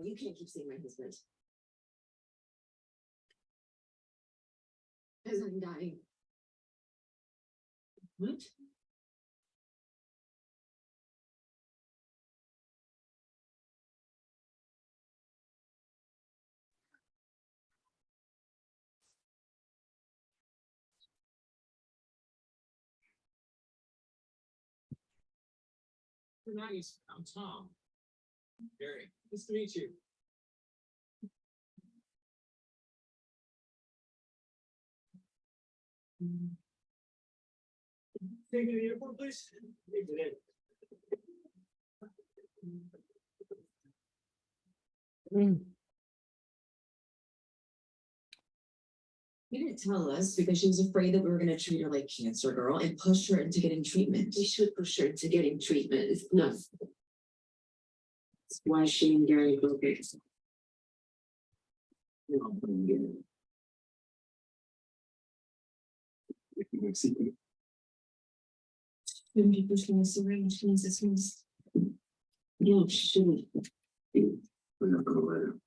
You can't keep seeing my husband. As I'm dying. What? Nice. I'm Tom. Gary, nice to meet you. Take me to the airport, please. You didn't tell us because she was afraid that we were going to treat her like cancer girl and push her into getting treatment. We should push her into getting treatment. It's enough. That's why she and Gary both get it. When people can syringe means this means no, she shouldn't. We're not gonna let her.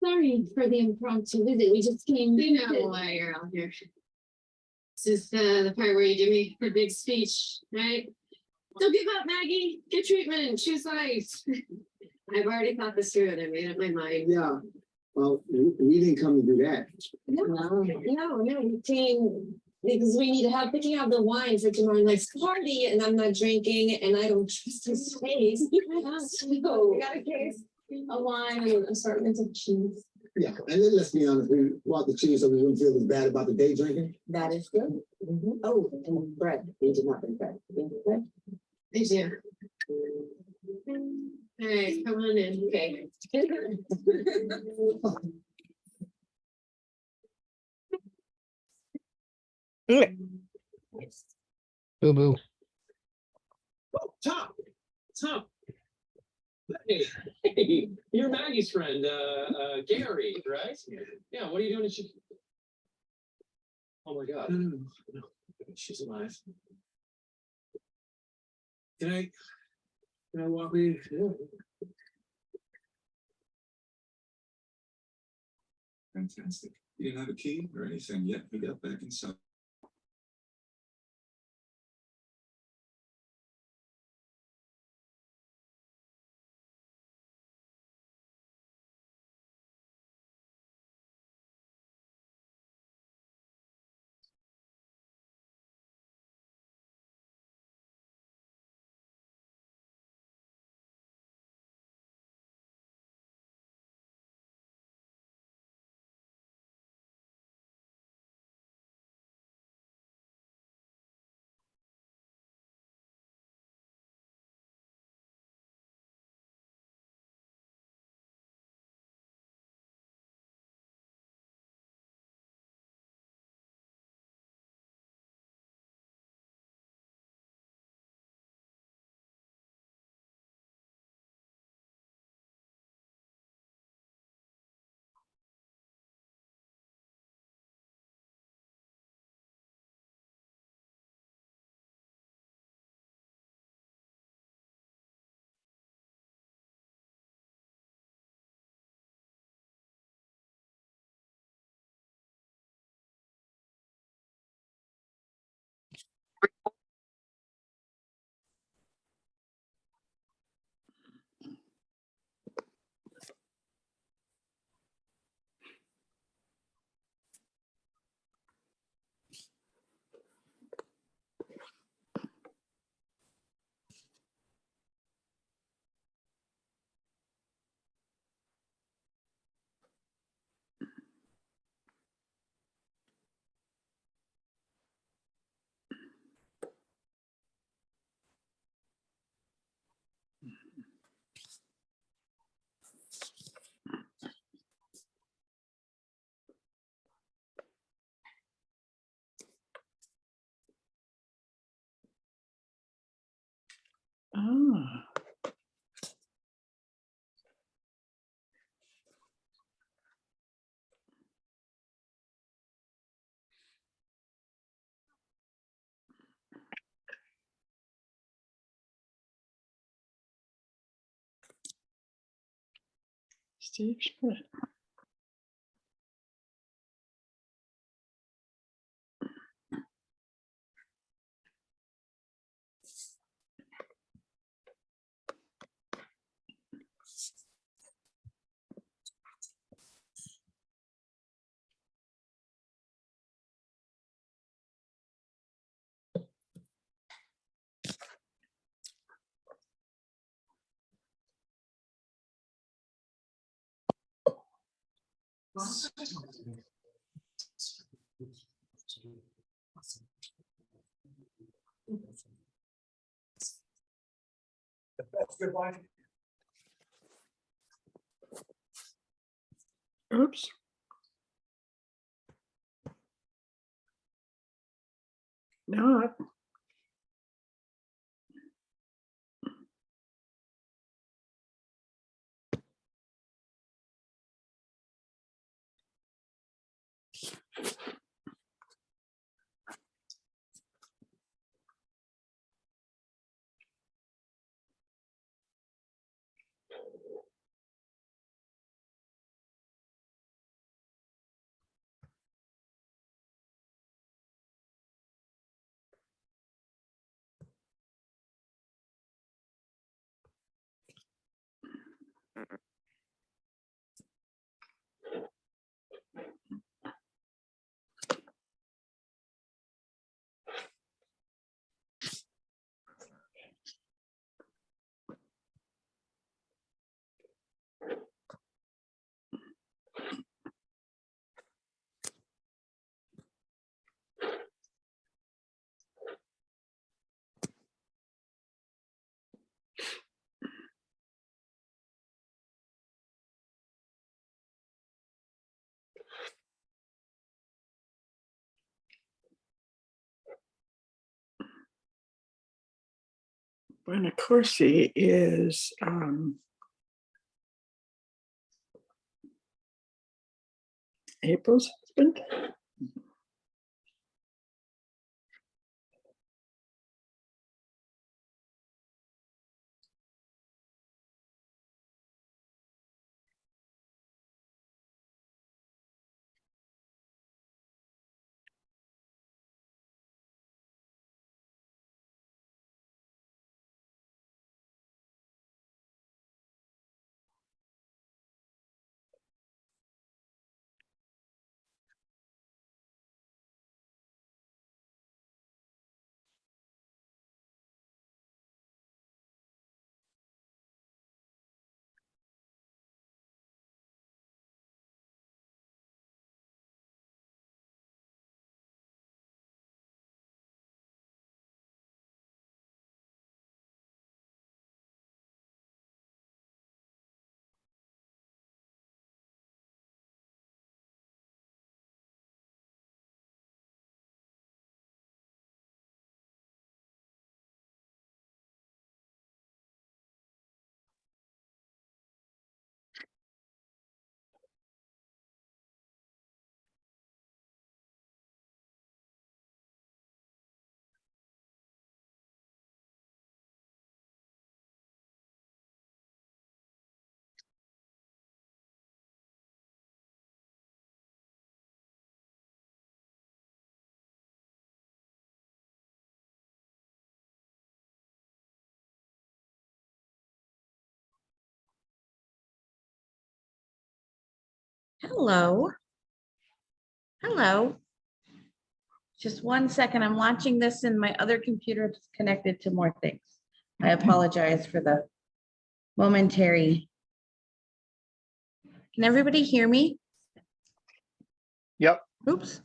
Sorry for the impromptu visit. We just came. You know why you're out here. This is the part where you give me the big speech, right? Don't give up, Maggie. Get treatment. Choose life. I've already thought this through and I made up my mind. Yeah, well, we didn't come to do that. No, we came because we need to have picking out the wine for tomorrow night's party, and I'm not drinking, and I don't trust his face. So we got a case, a wine, and an assortment of cheese. Yeah, and then let's be honest, we bought the cheese so we wouldn't feel as bad about the day drinking. That is good. Oh, and bread. We did not bring bread. Bread. I do. All right, come on in. Okay. Boo boo. Oh, Tom. Hey, you're Maggie's friend, Gary, right? Yeah. What are you doing? Oh my God. No, she's alive. Can I walk with you? Yeah. Fantastic. You didn't have a key or anything yet. We got back inside. Steve Schmidt. Oops. Not. Buenacorsi is April's husband. Hello. Hello. Just 1 second. I'm watching this and my other computer is connected to more things. I apologize for the momentary. Can everybody hear me? Yep. Oops.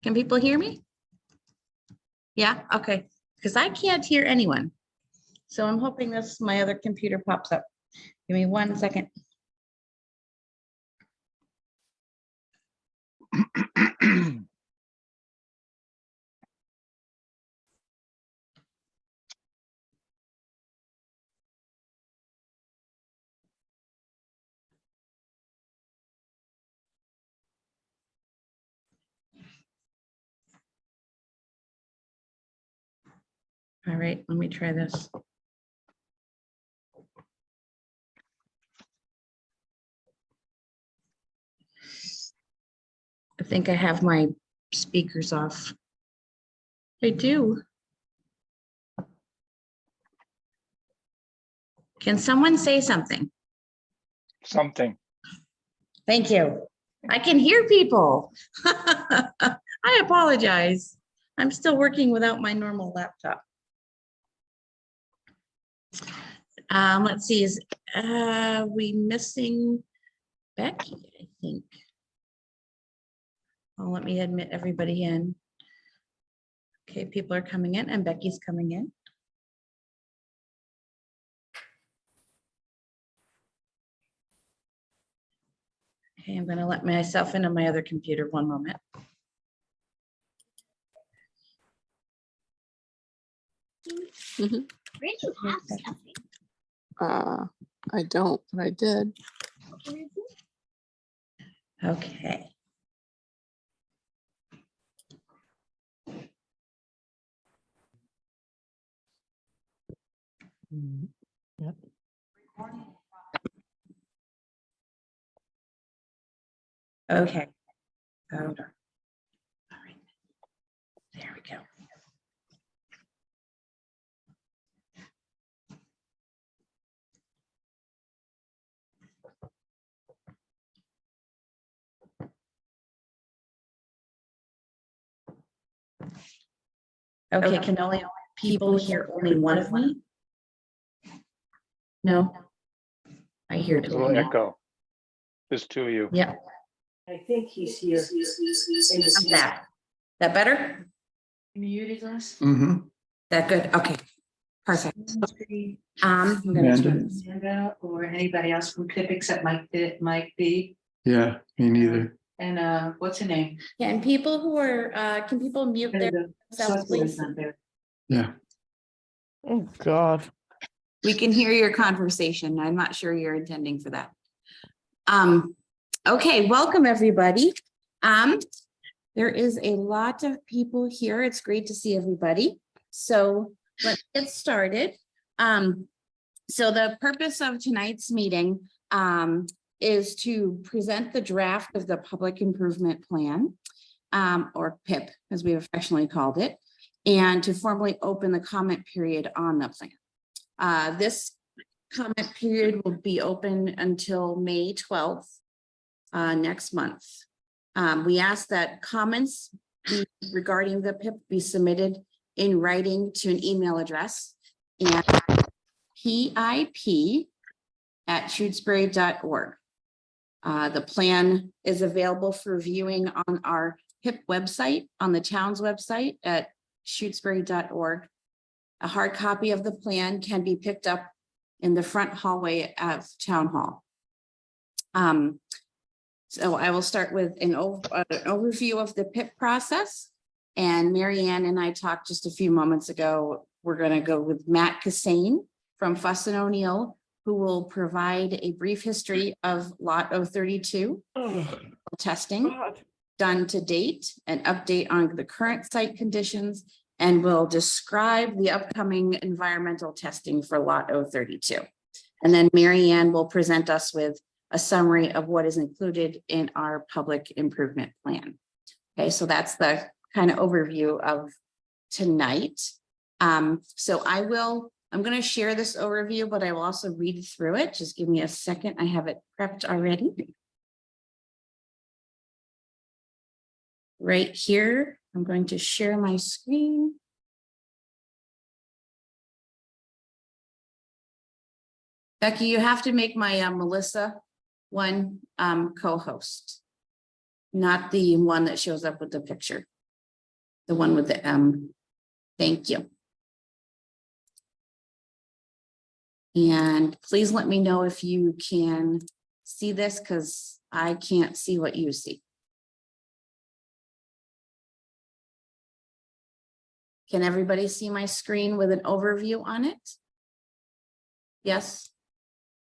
Can people hear me? Yeah, okay. Because I can't hear anyone. So I'm hoping this, my other computer pops up. Give me 1 second. All right, let me try this. I think I have my speakers off. I do. Can someone say something? Something. Thank you. I can hear people. I apologize. I'm still working without my normal laptop. Let's see, is we missing Becky, I think. Oh, let me admit everybody in. Okay, people are coming in and Becky's coming in. Okay, I'm going to let myself in on my other computer. One moment. I don't, but I did. Okay. Okay. Hold on. All right. There we go. Okay, can only people hear only one of me? No. I hear There's a little two. echo. There's two of you. Yeah, I think he's here. I'm back. That better? Muted us. Mm-hmm. That good? Okay, perfect. I'm gonna Amanda? turn this- Amanda or anybody else from PIP except Mike B. Yeah, me neither. And what's her name? Can people who are, can people mute The themselves, select board is please? not there. Yeah. Oh, God. We can hear your conversation. I'm not sure you're intending for that. Okay, welcome everybody. There is a lot of people here. It's great to see everybody. So let's get started. So the purpose of tonight's meeting is to present the draft of the Public Improvement Plan, or PIP, as we have affectionately called it, and to formally open the comment period on the plan. This comment period will be open until May 12th, next month. We ask that comments regarding the PIP be submitted in writing to an email address and pip@shutesbury.org. The plan is available for viewing on our PIP website, on the town's website at shutesbury.org. A hard copy of the plan can be picked up in the front hallway of Town Hall. So I will start with an overview of the PIP process. And Mary Ann and I talked just a few moments ago. We're going to go with Matt Cassane from Fuss and O'Neill, who will provide a brief history of Lot 032 testing done to date, an update on the current site conditions, and will describe the upcoming environmental testing for Lot 032. And then Mary Ann will present us with a summary of what is included in our public improvement plan. Okay, so that's the kind of overview of tonight. So I'm going to share this overview, but I will also read through it. Just give me a second. I have it prepped already. Right here, I'm going to share my screen. Becky, you have to make my Melissa one co-host, not the one that shows up with the picture. The one with the M. Thank you. And please let me know if you can see this because I can't see what you see. Can everybody see my screen with an overview on it? Yes?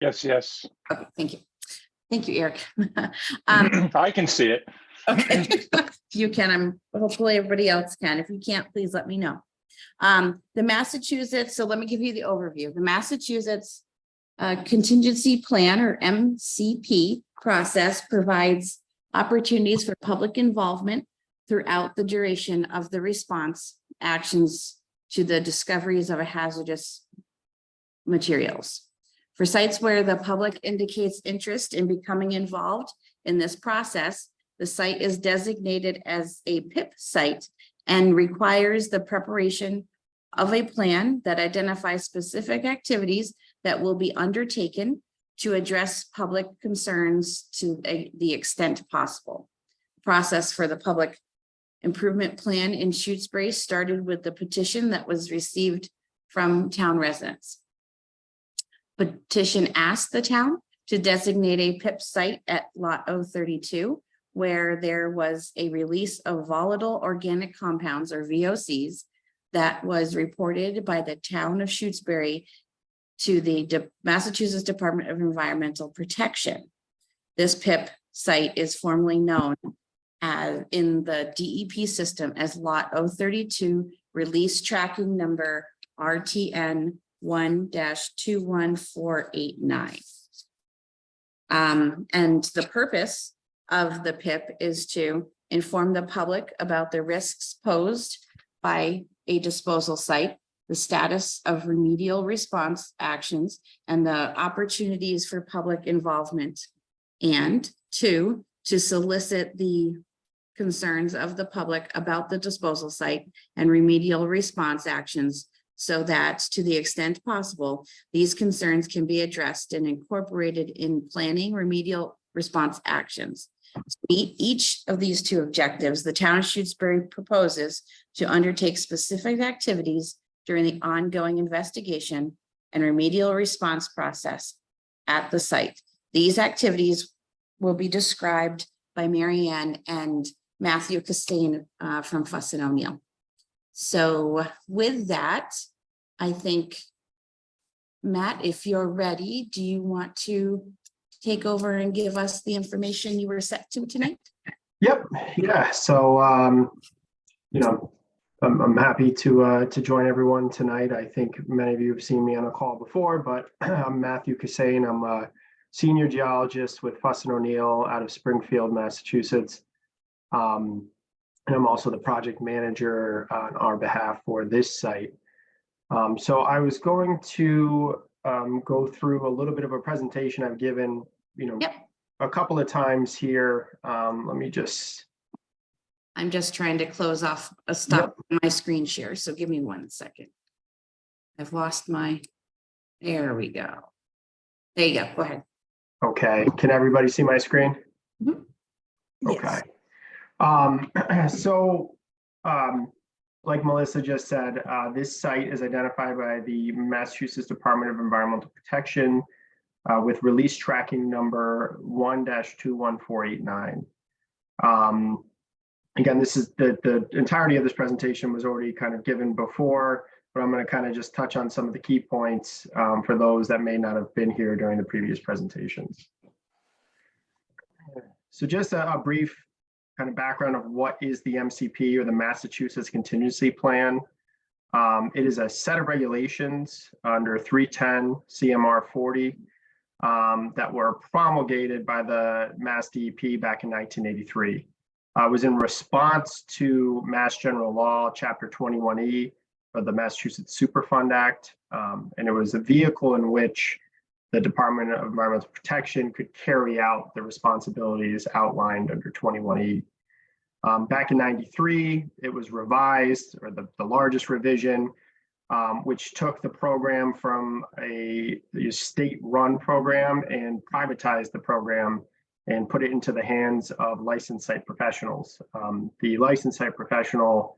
Yes. Okay, thank you. Thank you, Eric. I can see it. Okay, if you can, hopefully everybody else can. If you can't, please let me know. The Massachusetts, so let me give you the overview. The Massachusetts Contingency Plan, or MCP process, provides opportunities for public involvement throughout the duration of the response actions to the discoveries of a hazardous materials. For sites where the public indicates interest in becoming involved in this process, the site is designated as a PIP site and requires the preparation of a plan that identifies specific activities that will be undertaken to address public concerns to the extent possible. Process for the public improvement plan in Shutesbury started with the petition that was received from town residents. Petition asked the town to designate a PIP site at lot 032, where there was a release of volatile organic compounds, or VOCs, that was reported by the town of Shutesbury to the Massachusetts Department of Environmental Protection. This PIP site is formally known as in the DEP system as lot 032, release tracking number RTN 1-21489. And the purpose of the PIP is to inform the public about the risks posed by a disposal site, the status of remedial response actions, and the opportunities for public involvement. And 2, to solicit the concerns of the public about the disposal site and remedial response actions, so that to the extent possible, these concerns can be addressed and incorporated in planning remedial response actions. To meet each of these 2 objectives, the town of Shutesbury proposes to undertake specific activities during the ongoing investigation and remedial response process at the site. These activities will be described by Mary Ann and Matthew Costain from Fuss and O'Neill. So with that, I think, Matt, if you're ready, do you want to take over and give us the information you were set to tonight? Yep. Yeah. So, I'm happy to join everyone tonight. I think many of you have seen me on a call before, but I'm Matthew Costain. I'm a senior geologist with Fuss and O'Neill out of Springfield, Massachusetts. And I'm also the project manager on our behalf for this site. So I was going to go through a little bit of a presentation I've given, a couple of times here. I'm just trying to close off stop my screen share. So give me 1 second. I've lost there we go. There you go. Go ahead. Okay. Can everybody see my screen? Mm-hmm. Okay. Yes. Like Melissa just said, this site is identified by the Massachusetts Department of Environmental Protection with release tracking number 1-21489. Again, this is the entirety of this presentation was already kind of given before, but I'm going to kind of just touch on some of the key points for those that may not have been here during the previous presentations. So just a brief kind of background of what is the MCP, or the Massachusetts Contingency Plan. It is a set of regulations under 310 CMR 40 that were promulgated by the Mass DEP back in 1983. It was in response to Mass General Law, Chapter 21E of the Massachusetts Superfund Act, and it was a vehicle in which the Department of Environmental Protection could carry out the responsibilities outlined under 21E. Back in 93, it was revised, or the largest revision, which took the program from a state-run program and privatized the program and put it into the hands of licensed site professionals. The licensed site professional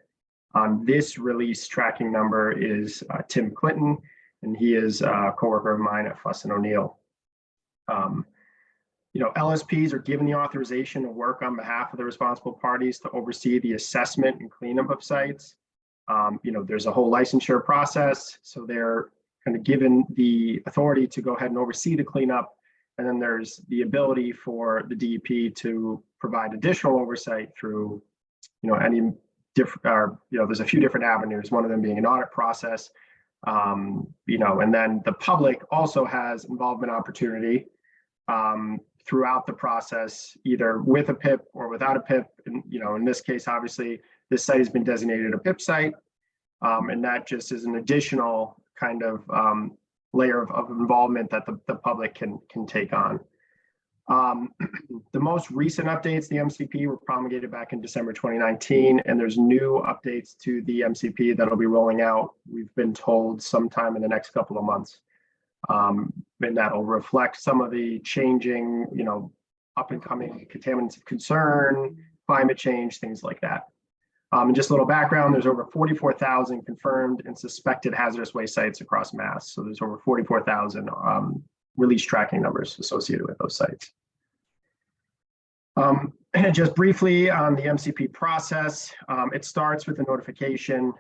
on this release tracking number is Tim Clinton, and he is a coworker of mine at Fuss and O'Neill. LSPs are given the authorization to work on behalf of the responsible parties to oversee the assessment and cleanup of sites. There's a whole licensure process, so they're kind of given the authority to go ahead and oversee the cleanup. And then there's the ability for the DEP to provide additional oversight through, any different, there's a few different avenues, one of them being an audit process, and then the public also has involvement opportunity throughout the process, either with a PIP or without a PIP. And, in this case, obviously, this site has been designated a PIP site. And that just is an additional kind of layer of involvement that the public can take on. The most recent updates, the MCP, were promulgated back in December 2019, and there's new updates to the MCP that'll be rolling out, we've been told, sometime in the next couple of months. And that'll reflect some of the changing, up and coming contaminants of concern, climate change, things like that. And just a little background, there's over 44,000 confirmed and suspected hazardous waste sites across Mass. So there's over 44,000 release tracking numbers associated with those sites. And just briefly on the MCP process, it starts with a notification.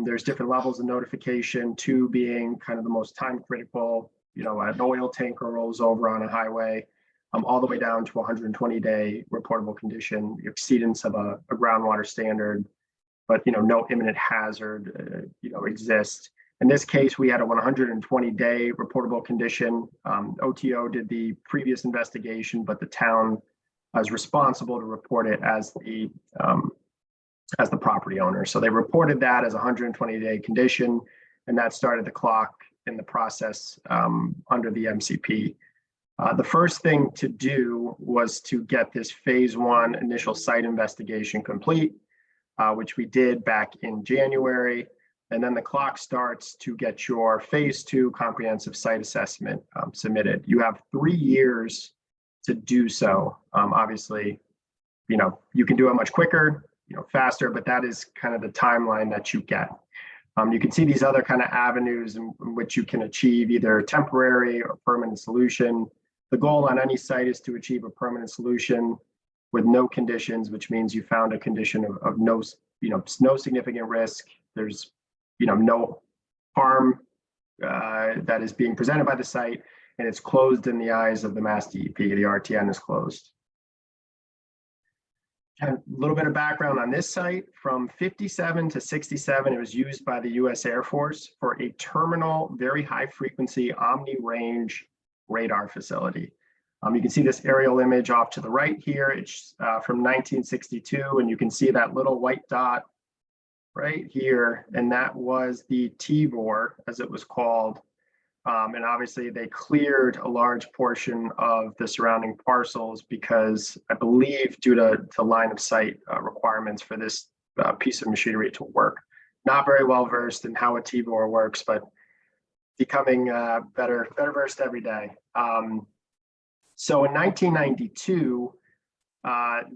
There's different levels of notification, 2 being kind of the most time critical, an oil tanker rolls over on a highway, all the way down to 120-day reportable condition, exceedance of a groundwater standard, but no imminent hazard exists. In this case, we had a 120-day reportable condition. OTO did the previous investigation, but the town is responsible to report it as the property owner. So they reported that as a 120-day condition, and that started the clock in the process under the MCP. The first thing to do was to get this phase 1 initial site investigation complete, which we did back in January. And then the clock starts to get your phase 2 comprehensive site assessment submitted. You have 3 years to do so. Obviously, you can do it much quicker, faster, but that is kind of the timeline that you get. You can see these other kind of avenues in which you can achieve either temporary or permanent solution. The goal on any site is to achieve a permanent solution with no conditions, which means you found a condition of no significant risk. There's, no harm that is being presented by the site, and it's closed in the eyes of the Mass DEP. The RTN is closed. And a little bit of background on this site. From 57 to 67, it was used by the U.S. Air Force for a terminal, very high frequency omni-range radar facility. You can see this aerial image off to the right here. It's from 1962, and you can see that little white dot right here, and that was the TVOR, as it was called. And obviously they cleared a large portion of the surrounding parcels because I believe due to line of sight requirements for this piece of machinery to work. Not very well versed in how a TVOR works, but becoming better versed every day. So in 1992,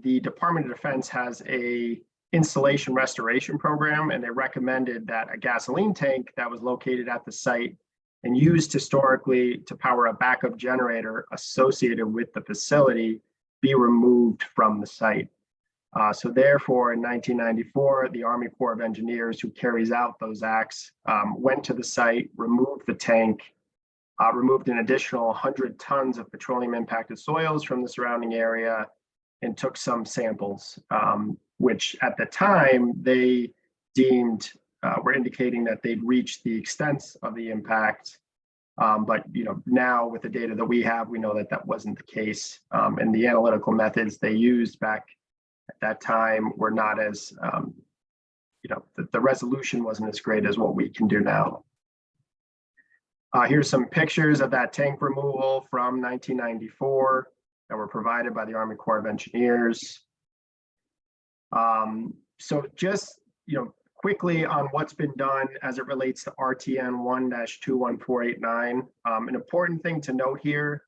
the Department of Defense has a installation restoration program, and they recommended that a gasoline tank that was located at the site and used historically to power a backup generator associated with the facility be removed from the site. So therefore, in 1994, the Army Corps of Engineers, who carries out those acts, went to the site, removed the tank, removed an additional 100 tons of petroleum impacted soils from the surrounding area, and took some samples, which at the time they deemed were indicating that they'd reached the extent of the impact. But now with the data that we have, we know that that wasn't the case. And the analytical methods they used back at that time were not as, the resolution wasn't as great as what we can do now. Here's some pictures of that tank removal from 1994 that were provided by the Army Corps of Engineers. So just, quickly on what's been done as it relates to RTN 1-21489. An important thing to note here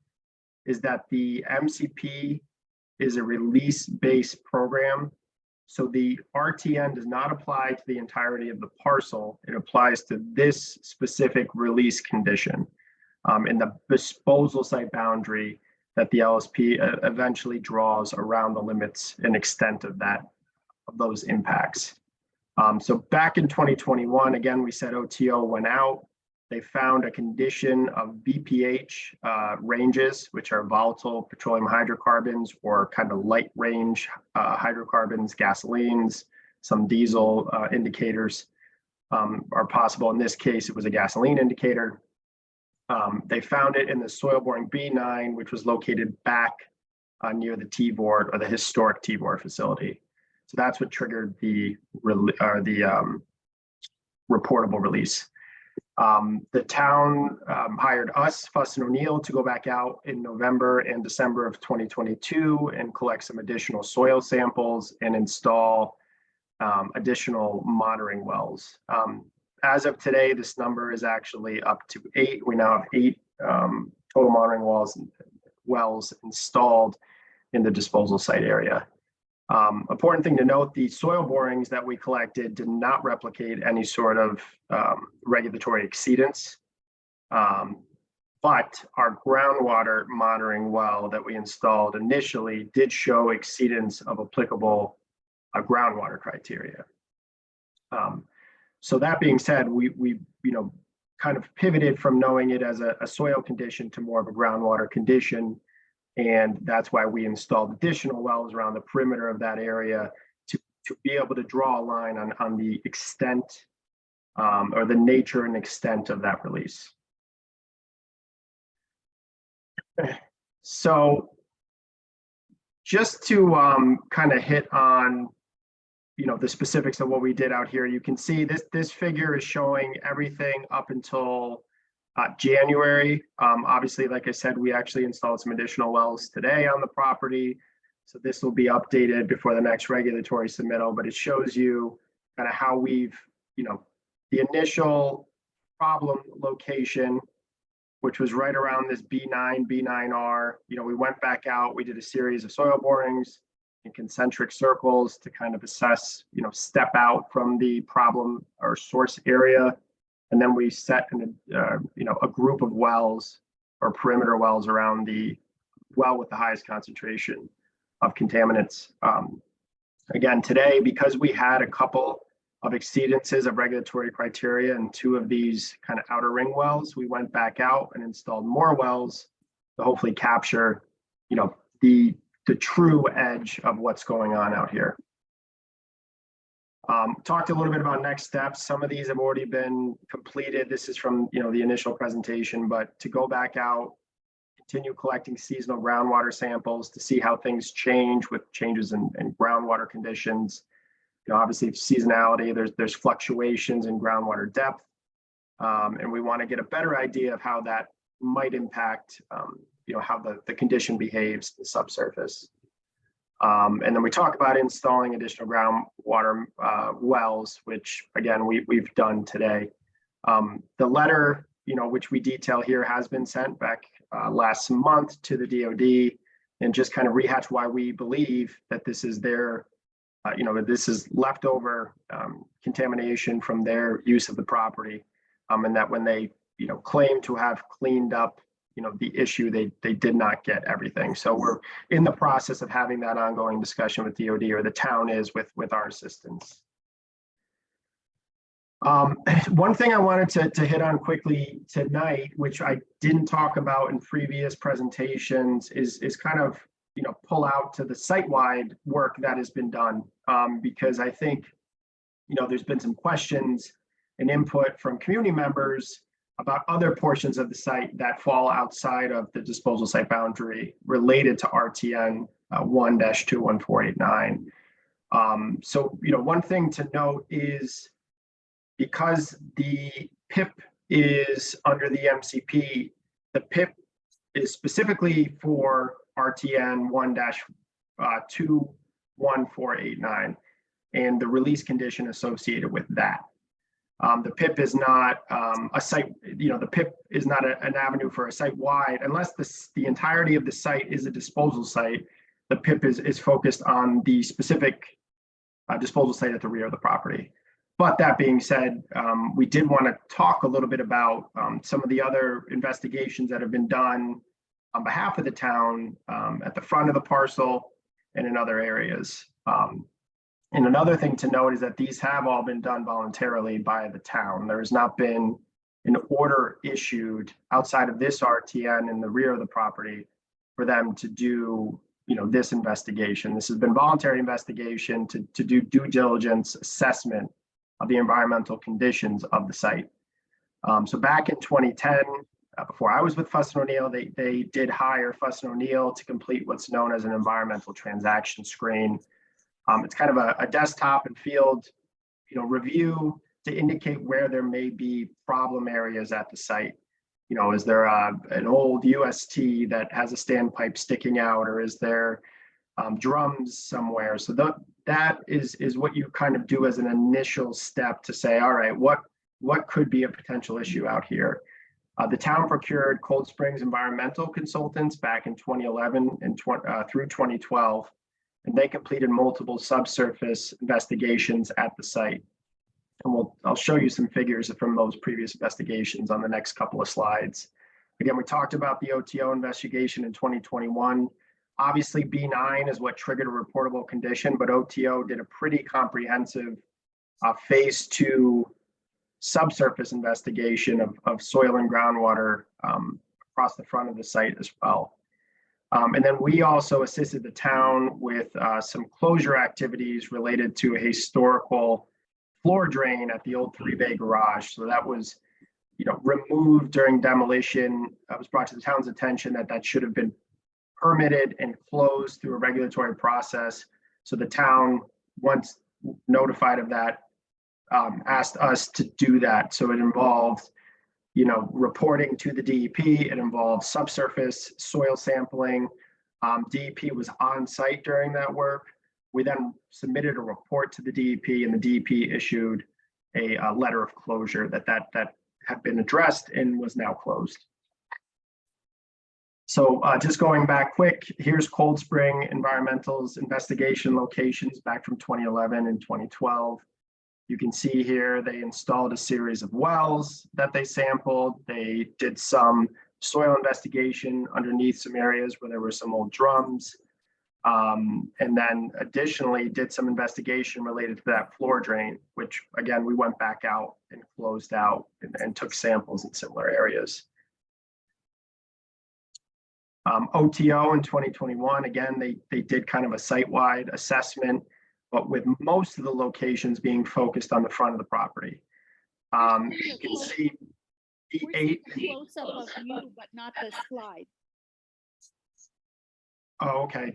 is that the MCP is a release-based program. So the RTN does not apply to the entirety of the parcel. It applies to this specific release condition and the disposal site boundary that the LSP eventually draws around the limits and extent of those impacts. So back in 2021, again, we said OTO went out. They found a condition of BPH ranges, which are volatile petroleum hydrocarbons or kind of light range hydrocarbons, gasolines, some diesel indicators are possible. In this case, it was a gasoline indicator. They found it in the soil boring B9, which was located back near the T-board or the historic T-board facility. So that's what triggered the reportable release. The town hired us, Fuss and O'Neill, to go back out in November and December of 2022 and collect some additional soil samples and install additional monitoring wells. As of today, this number is actually up to 8. We now have 8 total monitoring wells installed in the disposal site area. Important thing to note, the soil borings that we collected did not replicate any sort of regulatory exceedance. But our groundwater monitoring well that we installed initially did show exceedance of applicable groundwater criteria. So that being said, we kind of pivoted from knowing it as a soil condition to more of a groundwater condition. And that's why we installed additional wells around the perimeter of that area to be able to draw a line on the extent or the nature and extent of that release. So just to kind of hit on the specifics of what we did out here, you can see this figure is showing everything up until January. Obviously, like I said, we actually installed some additional wells today on the property. So this will be updated before the next regulatory submittal, but it shows you kind of how we've, the initial problem location, which was right around this B9, B9R. We went back out, we did a series of soil borings in concentric circles to kind of assess, step out from the problem or source area. And then we set a group of wells or perimeter wells around the well with the highest concentration of contaminants. Again, today, because we had a couple of exceedances of regulatory criteria and 2 of these kind of outer ring wells, we went back out and installed more wells to hopefully capture, the true edge of what's going on out here. Talked a little bit about next steps. Some of these have already been completed. This is from the initial presentation, but to go back out, continue collecting seasonal groundwater samples to see how things change with changes in groundwater conditions. Obviously seasonality, there's fluctuations in groundwater depth, and we want to get a better idea of how that might impact how the condition behaves to the subsurface. And then we talk about installing additional groundwater wells, which again, we've done today. The letter, which we detail here, has been sent back last month to the DoD, and just kind of rehash why we believe that this is their, this is leftover contamination from their use of the property, and that when they, claim to have cleaned up the issue, they did not get everything. So we're in the process of having that ongoing discussion with DoD, or the town is with our assistance. One thing I wanted to hit on quickly tonight, which I didn't talk about in previous presentations, is kind of pull out to the site-wide work that has been done, because I think there's been some questions and input from community members about other portions of the site that fall outside of the disposal site boundary related to RTN 1-21489. So, one thing to note is, because the PIP is under the MCP, the PIP is specifically for RTN 1-21489 and the release condition associated with that. The PIP is not a site, the PIP is not an avenue for a site-wide, unless the entirety of the site is a disposal site. The PIP is focused on the specific disposal site at the rear of the property. But that being said, we did want to talk a little bit about some of the other investigations that have been done on behalf of the town at the front of the parcel and in other areas. And another thing to note is that these have all been done voluntarily by the town. There has not been an order issued outside of this RTN in the rear of the property for them to do, this investigation. This has been voluntary investigation to do due diligence assessment of the environmental conditions of the site. So back in 2010, before I was with Fuss and O'Neill, they did hire Fuss and O'Neill to complete what's known as an environmental transaction screen. It's kind of a desktop and field, review to indicate where there may be problem areas at the site. Is there an old UST that has a standpipe sticking out, or is there drums somewhere? So that is what you kind of do as an initial step to say, all right, what could be a potential issue out here? The town procured Cold Springs environmental consultants back in 2011 and through 2012, and they completed multiple subsurface investigations at the site. And I'll show you some figures from those previous investigations on the next couple of slides. Again, we talked about the OTO investigation in 2021. Obviously, B9 is what triggered a reportable condition, but OTO did a pretty comprehensive phase 2 subsurface investigation of soil and groundwater across the front of the site as well. And then we also assisted the town with some closure activities related to a historical floor drain at the old 3-bay garage. So that was, removed during demolition. That was brought to the town's attention that should have been permitted and closed through a regulatory process. So the town, once notified of that, asked us to do that. So it involved, reporting to the DEP. It involved subsurface soil sampling. DEP was on site during that work. We then submitted a report to the DEP, and the DEP issued a letter of closure that had been addressed and was now closed. So just going back quick, here's Cold Spring Environmental's investigation locations back from 2011 and 2012. You can see here they installed a series of wells that they sampled. They did some soil investigation underneath some areas where there were some old drums. And then additionally did some investigation related to that floor drain, which again, we went back out and closed out and took samples in similar areas. OTO in 2021, again, they did kind of a site-wide assessment, but with most of the locations being focused on the front of the property. You can see E8. Close up of you, but not the slide. Oh, okay.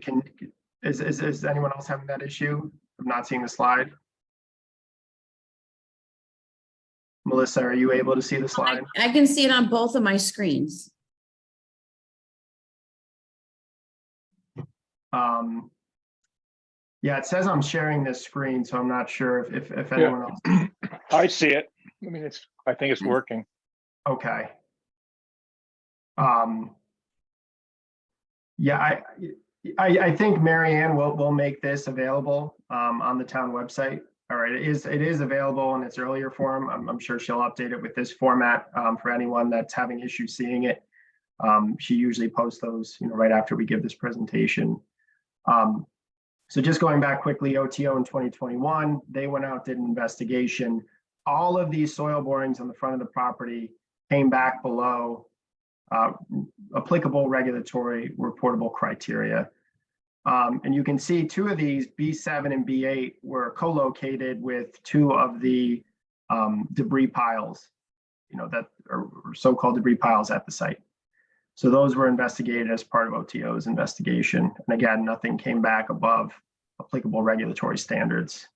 Is anyone else having that issue of not seeing the slide? Melissa, are you able to see the slide? I can see it on both of my screens. Yeah, it says I'm sharing this screen, so I'm not sure if anyone else. I see it. I think it's working. Okay. Yeah, I think Mary Ann will make this available on the town website. All right, it is available in its earlier form. I'm sure she'll update it with this format for anyone that's having issues seeing it. She usually posts those, right after we give this presentation. So just going back quickly, OTO in 2021, they went out, did an investigation. All of these soil borings on the front of the property came back below applicable regulatory reportable criteria. And you can see 2 of these, B7 and B8, were co-located with 2 of the debris piles, that are so-called debris piles at the site. So those were investigated as part of OTO's investigation. And again, nothing came back above applicable regulatory standards.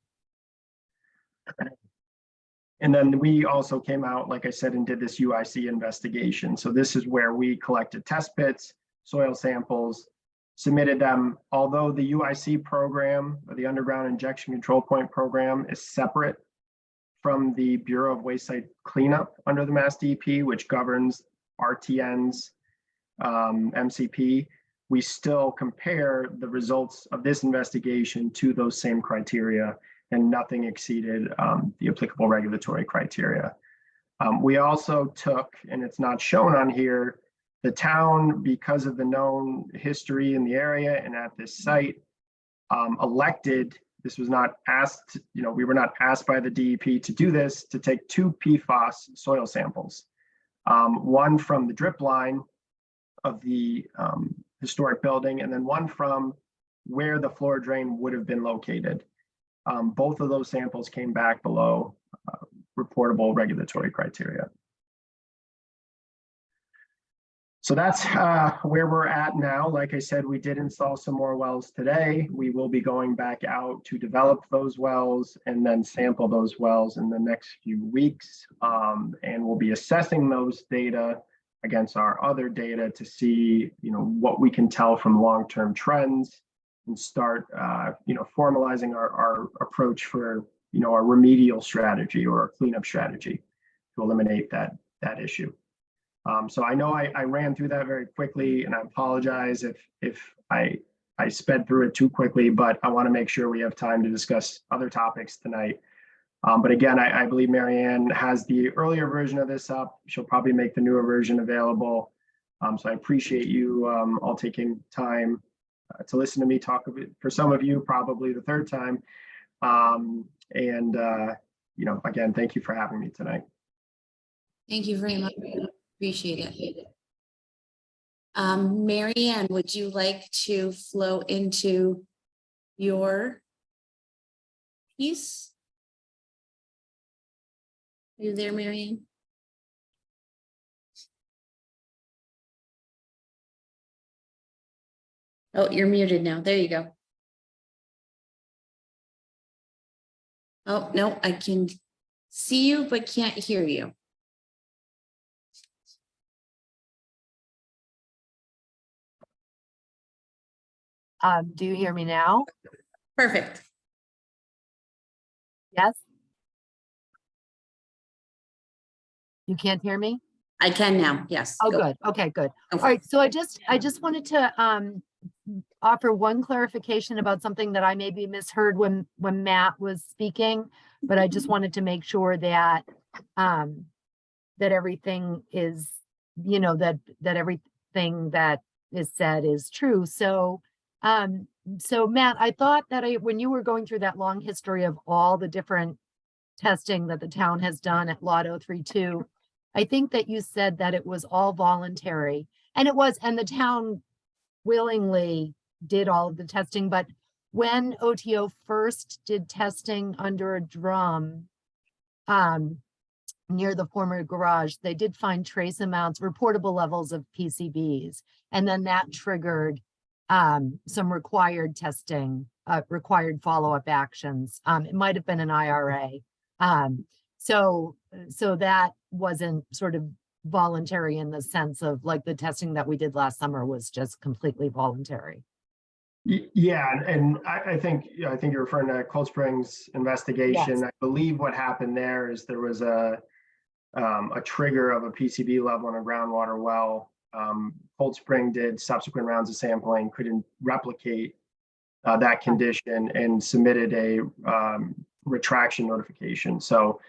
And then we also came out, like I said, and did this UIC investigation. So this is where we collected test pits, soil samples, submitted them. Although the UIC program, or the Underground Injection Control Point program, is separate from the Bureau of Waste Site Cleanup under the Mass DEP, which governs RTN's MCP, we still compare the results of this investigation to those same criteria, and nothing exceeded the applicable regulatory criteria. We also took, and it's not shown on here, the town, because of the known history in the area and at this site, elected, this was not asked, we were not asked by the DEP to do this, to take 2 PFAS soil samples, one from the drip line of the historic building, and then one from where the floor drain would have been located. Both of those samples came back below reportable regulatory criteria. So that's where we're at now. Like I said, we did install some more wells today. We will be going back out to develop those wells and then sample those wells in the next few weeks. And we'll be assessing those data against our other data to see, what we can tell from long-term trends and start, formalizing our approach for, our remedial strategy or our cleanup strategy to eliminate that issue. So I know I ran through that very quickly, and I apologize if I sped through it too quickly, but I want to make sure we have time to discuss other topics tonight. But again, I believe Marianne has the earlier version of this up. She'll probably make the newer version available. So I appreciate you all taking time to listen to me talk of it. For some of you, probably the third time. Again, thank you for having me tonight. Thank you very much. Appreciate it. Mary Ann, would you like to flow into your piece? Are you there, Mary Ann? Oh, you're muted now. There you go. Oh, no, I can see you, but can't hear you. Do you hear me now? Perfect. Yes? You can't hear me? I can now. Yes. Oh, go. good. Okay, good. Okay. All right. So I just wanted to offer one clarification about something that I maybe misheard when Matt was speaking, but I just wanted to make sure that that everything is, that everything that is said is true. So Matt, I thought that when you were going through that long history of all the different testing that the town has done at Lot 032, I think that you said that it was all voluntary, and it was, and the town willingly did all of the testing. But when OTO first did testing under a drum near the former garage, they did find trace amounts, reportable levels of PCBs, and then that triggered some required testing, required follow-up actions. It might have been an IRA. So that wasn't sort of voluntary in the sense of like the testing that we did last summer was just completely voluntary. Yeah, and I think you're referring to Cold Springs investigation. Yes. I believe what happened there is there was a trigger of a PCB level in a groundwater well. Cold Spring did subsequent rounds of sampling, couldn't replicate that condition, and submitted a retraction notification. So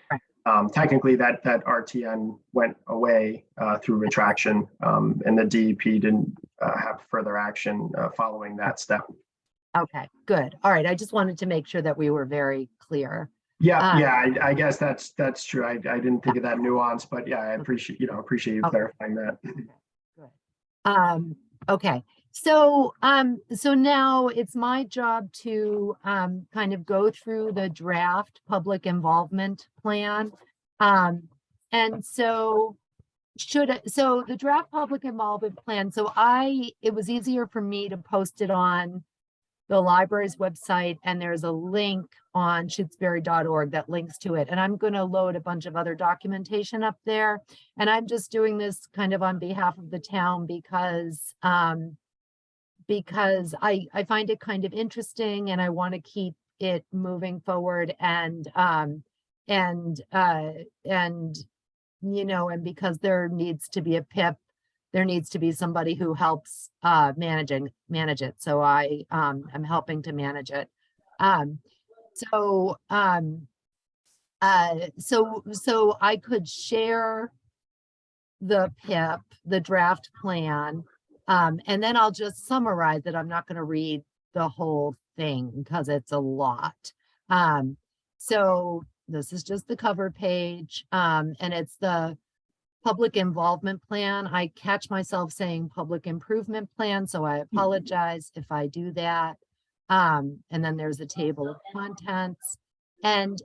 technically that RTN went away through retraction, and the DEP didn't have further action following that step. Okay, good. All right. I just wanted to make sure that we were very clear. Yeah, I guess that's true. I didn't think of that nuance, but yeah, I appreciate you clarifying that. Okay. So now it's my job to kind of go through the draft public involvement plan. And so the draft public involvement plan, it was easier for me to post it on the library's website, and there's a link on shutesbury.org that links to it. And I'm going to load a bunch of other documentation up there. And I'm just doing this kind of on behalf of the town because I find it kind of interesting, and I want to keep it moving forward, and because there needs to be a PIP, there needs to be somebody who helps manage it. So I'm helping to manage it. So I could share the PIP, the draft plan, and then I'll just summarize it. I'm not going to read the whole thing because it's a lot. So this is just the cover page, and it's the public involvement plan. I catch myself saying public improvement plan, so I apologize if I do that. And then there's a table of contents, and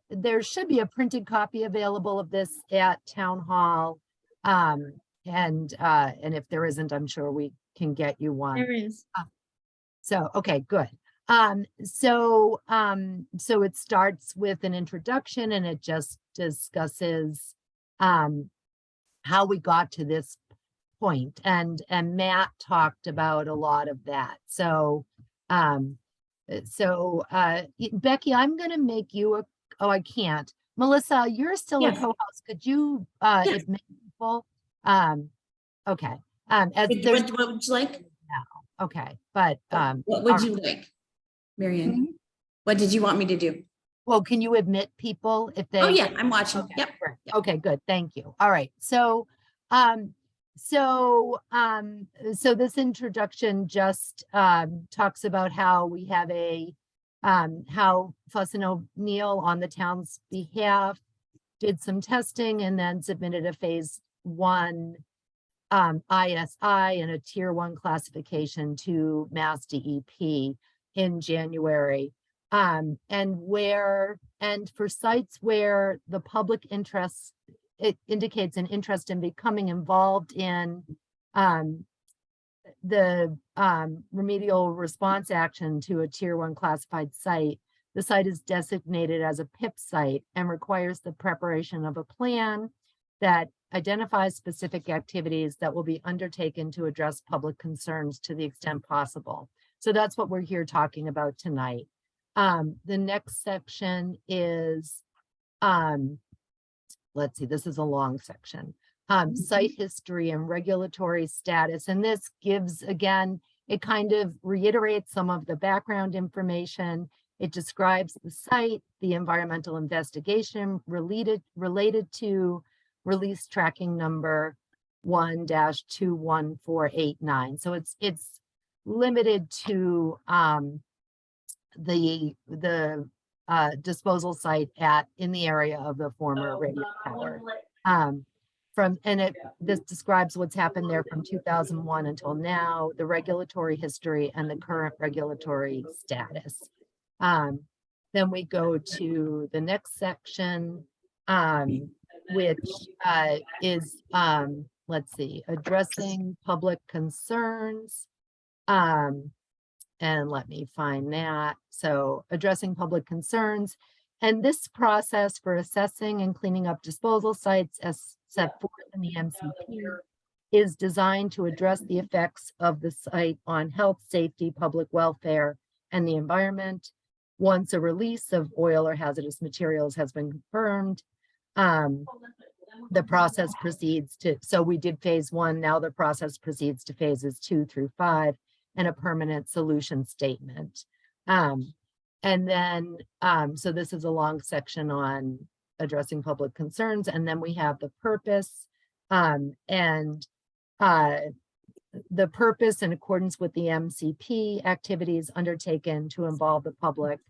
there should be a printed copy available of this at Town Hall. and if there isn't, I'm sure we can get you one. There is. So, okay, good. So it starts with an introduction and it just discusses how we got to this point. And Matt talked about a lot of that. So Becky, I'm gonna make you oh, I can't. Melissa, you're still a Yes. co-host. Could you Yes. admit people? Okay. As What there's would you like? okay, but What all would right. you like, Marianne? What did you want me to do? Well, can you admit people if they? Oh, yeah, I'm watching. Okay, Yep. great. Okay, good. Thank you. All right. So this introduction just talks about how we have how Fuss and O'Neill on the town's behalf did some testing and then submitted a phase 1 ISI and a tier 1 classification to Mass DEP in January. And for sites where the public interest, it indicates an interest in becoming involved in the remedial response action to a tier 1 classified site. The site is designated as a PIP site and requires the preparation of a plan that identifies specific activities that will be undertaken to address public concerns to the extent possible. So that's what we're here talking about tonight. The next section is, let's see, this is a long section. Site history and regulatory status. And this gives, again, it kind of reiterates some of the background information. It describes the site, the environmental investigation related to release tracking number 1-21489. So it's limited to the disposal site in the area of the former radio tower. This describes what's happened there from 2001 until now, the regulatory history and the current regulatory status. Then we go to the next section, which is, let's see, addressing public concerns. And let me find that. So addressing public concerns. And this process for assessing and cleaning up disposal sites as set forth in the MCP is designed to address the effects of the site on health, safety, public welfare, and the environment. Once a release of oil or hazardous materials has been confirmed, the process proceeds to, so we did phase 1, now the process proceeds to phases 2 through 5 and a permanent solution statement. And then, so this is a long section on addressing public concerns. And then we have the purpose the purpose in accordance with the MCP activities undertaken to involve the public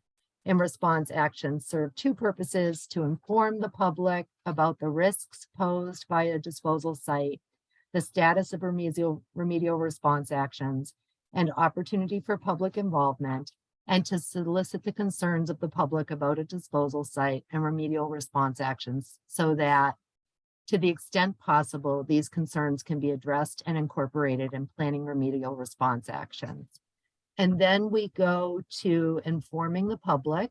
in response actions serve 2 purposes: to inform the public about the risks posed by a disposal site, the status of remedial response actions, and opportunity for public involvement, and to solicit the concerns of the public about a disposal site and remedial response actions so that, to the extent possible, these concerns can be addressed and incorporated in planning remedial response actions. And then we go to informing the public.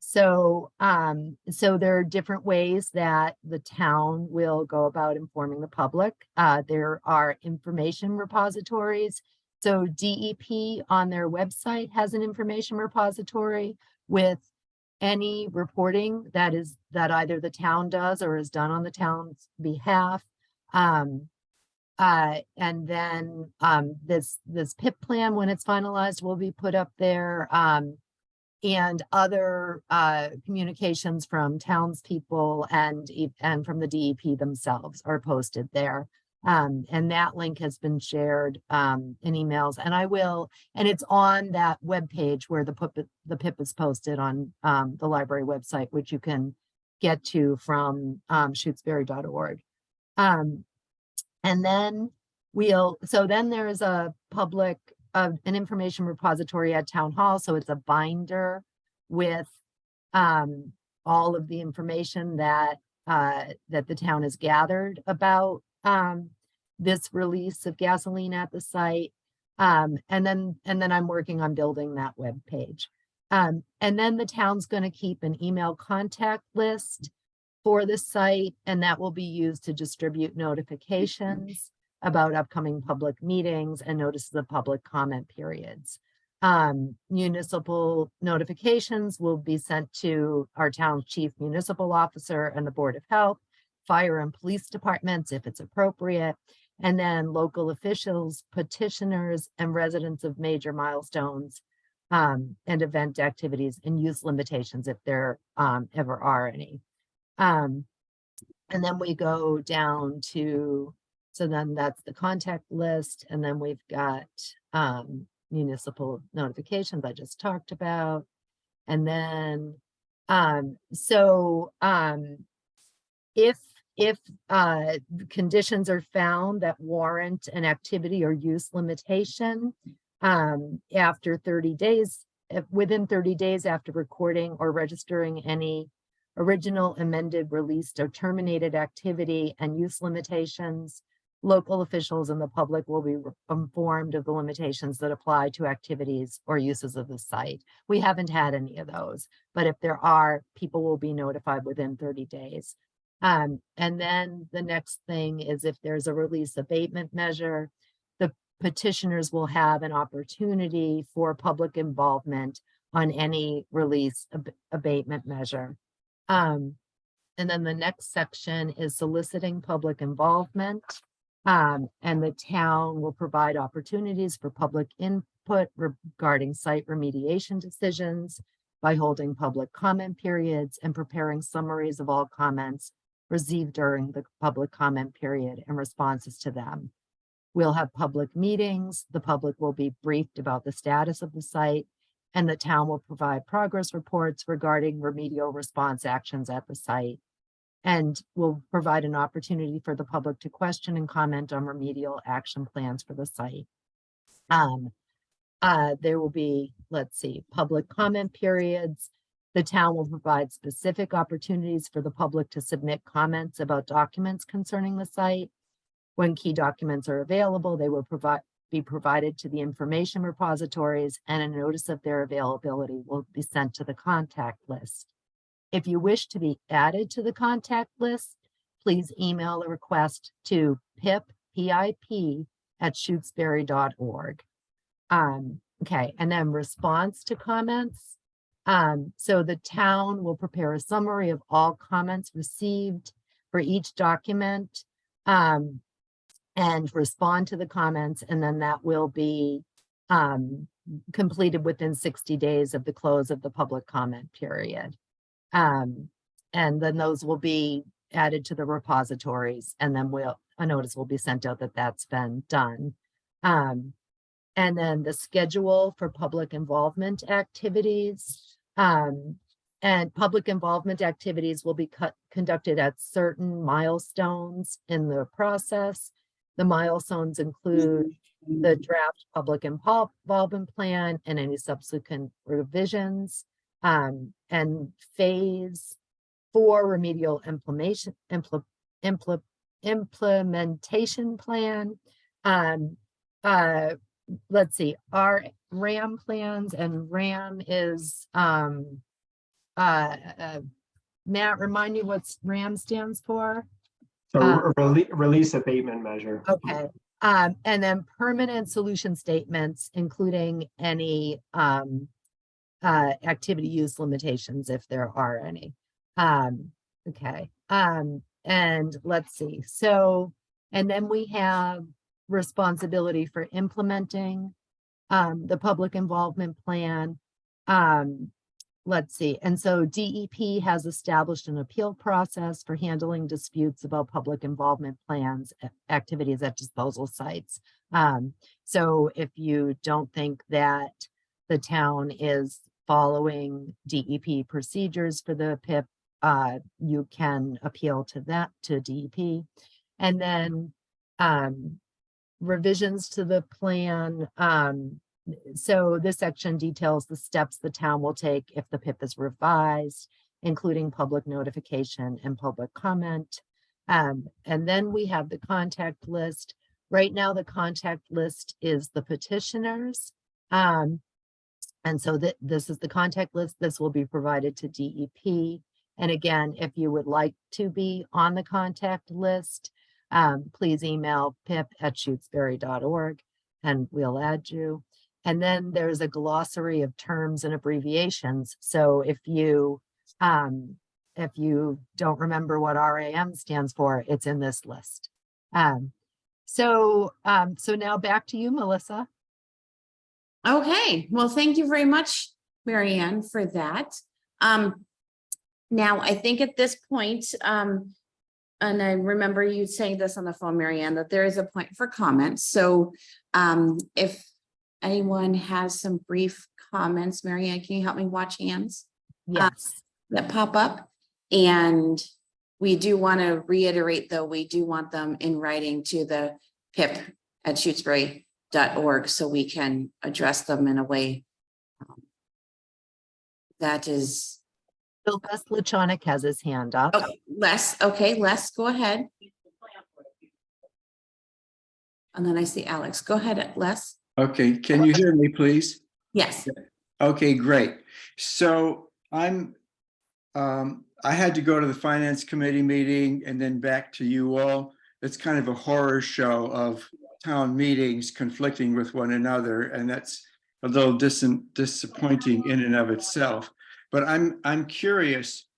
So there are different ways that the town will go about informing the public. There are information repositories. So DEP on their website has an information repository with any reporting that either the town does or is done on the town's behalf. And then this PIP plan, when it's finalized, will be put up there. And other communications from townspeople and from the DEP themselves are posted there. And that link has been shared in emails, and it's on that webpage where the PIP is posted on the library website, which you can get to from shutesbury.org. And then then there's a public, an information repository at Town Hall. So it's a binder with all of the information that that the town has gathered about, this release of gasoline at the site. And then I'm working on building that web page. And then the town's going to keep an email contact list for the site, and that will be used to distribute notifications about upcoming public meetings and notices of public comment periods. Municipal notifications will be sent to our town's chief municipal officer and the Board of Health, fire and police departments if it's appropriate, and then local officials, petitioners, and residents of major milestones and event activities and use limitations if there ever are any. And then we go down to, so then that's the contact list, and then we've got municipal notifications I just talked about. And then, if conditions are found that warrant an activity or use limitation, after 30 days, within 30 days after recording or registering any original, amended, released, or terminated activity and use limitations, local officials and the public will be informed of the limitations that apply to activities or uses of the site. We haven't had any of those, but if there are, people will be notified within 30 days. And then the next thing is if there's a release abatement measure, the petitioners will have an opportunity for public involvement on any release abatement measure. And then the next section is soliciting public involvement. And the town will provide opportunities for public input regarding site remediation decisions by holding public comment periods and preparing summaries of all comments received during the public comment period and responses to them. We'll have public meetings. The public will be briefed about the status of the site, and the town will provide progress reports regarding remedial response actions at the site. And will provide an opportunity for the public to question and comment on remedial action plans for the site. There will be, let's see, public comment periods. The town will provide specific opportunities for the public to submit comments about documents concerning the site. When key documents are available, they will be provided to the information repositories, and a notice of their availability will be sent to the contact list. If you wish to be added to the contact list, please email a request to pip@shutesbury.org. Okay, and then response to comments. So the town will prepare a summary of all comments received for each document and respond to the comments, and then that will be completed within 60 days of the close of the public comment period. And then those will be added to the repositories, and then a notice will be sent out that that's been done. And then the schedule for public involvement activities. And public involvement activities will be conducted at certain milestones in the process. The milestones include the draft public involvement plan and any subsequent revisions. And phase 4 remedial implementation plan. Let's see, our RAM plans, and RAM is Matt, remind me what RAM stands for. So release abatement measure. Okay. And then permanent solution statements, including any activity use limitations if there are any. Okay. And let's see. So, and then we have responsibility for implementing the public involvement plan. Let's see. And so DEP has established an appeal process for handling disputes about public involvement plans, activities at disposal sites. So if you don't think that the town is following DEP procedures for the PIP, you can appeal to that, to DEP. And then revisions to the plan. So this section details the steps the town will take if the PIP is revised. including public notification and public comment. And then we have the contact list. Right now, the contact list is the petitioners. And so this is the contact list. This will be provided to DEP. And again, if you would like to be on the contact list, please email pip@shutesbury.org and we'll add you. And then there's a glossary of terms and abbreviations. So if you don't remember what RAM stands for, it's in this list. So now back to you, Melissa. Okay, well, thank you very much, Mary Ann, for that. Now, I think at this point, and I remember you saying this on the phone, Mary Ann, that there is a point for comments. So if anyone has some brief comments, Mary Ann, can you help me watch hands? Yes. That pop up? And we do want to reiterate, though, we do want them in writing to the PIP@shutesbury.org so we can address them in a way that is. Bill Lechonic has his hand up. Okay, Les, go ahead. And then I see Alex. Go ahead, Les. Okay, can you hear me, please? Yes. Okay, great. So I had to go to the finance committee meeting and then back to you all. It's kind of a horror show of town meetings conflicting with one another, and that's a little disappointing in and of itself. But I'm curious.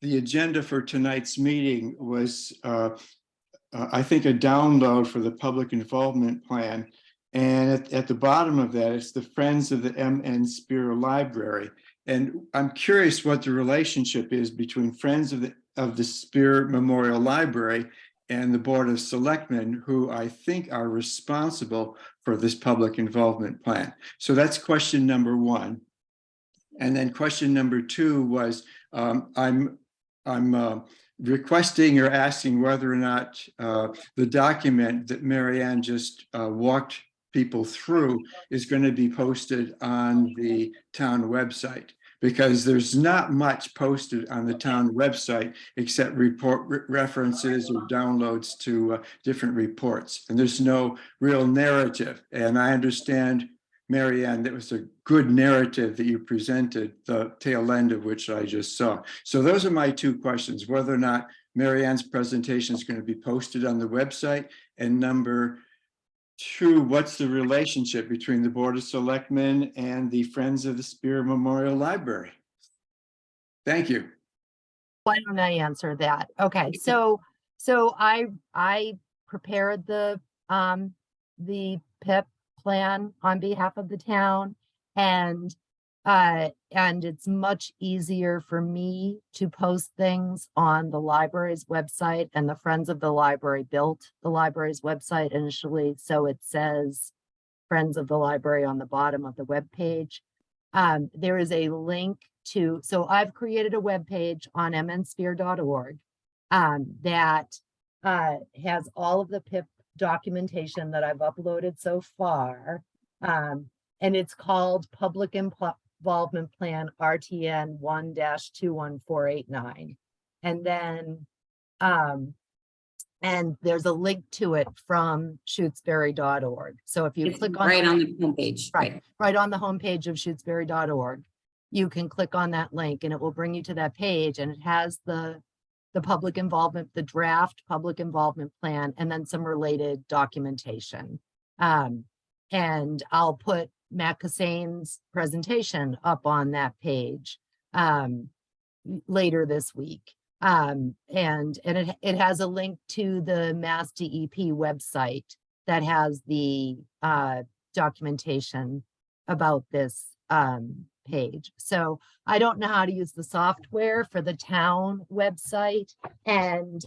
The agenda for tonight's meeting was, I think, a download for the public involvement plan. And at the bottom of that, it's the Friends of the M.N. Spear Library. And I'm curious what the relationship is between Friends of the Spear Memorial Library and the Board of Selectmen, who I think are responsible for this public involvement plan. So that's question number one. And then question number two was, I'm requesting or asking whether or not the document that Mary Ann just walked people through is going to be posted on the town website, because there's not much posted on the town website except report references or downloads to different reports, and there's no real narrative. And I understand, Mary Ann, that was a good narrative that you presented, the tail end of which I just saw. So those are my two questions: whether or not Mary Ann's presentation is going to be posted on the website, and number two, what's the relationship between the Board of Selectmen and the Friends of the Spear Memorial Library? Thank you. Why don't I answer that? Okay, so I prepared the PIP plan on behalf of the town, and it's much easier for me to post things on the library's website, and the Friends of the Library built the library's website initially, so it says Friends of the Library on the bottom of the web page. There is a link to, so I've created a web page on mnsphere.org that has all of the PIP documentation that I've uploaded so far, and it's called Public Involvement Plan RTN 1-21489. And then and there's a link to it from shutesbury.org. So if you click on right on the homepage, right on the homepage of shutesbury.org, you can click on that link and it will bring you to that page, and it has the public involvement, the draft public involvement plan, and then some related documentation. And I'll put Matt Cassane's presentation up on that page later this week. And it has a link to the Mass DEP website that has the documentation about this page. So I don't know how to use the software for the town website, and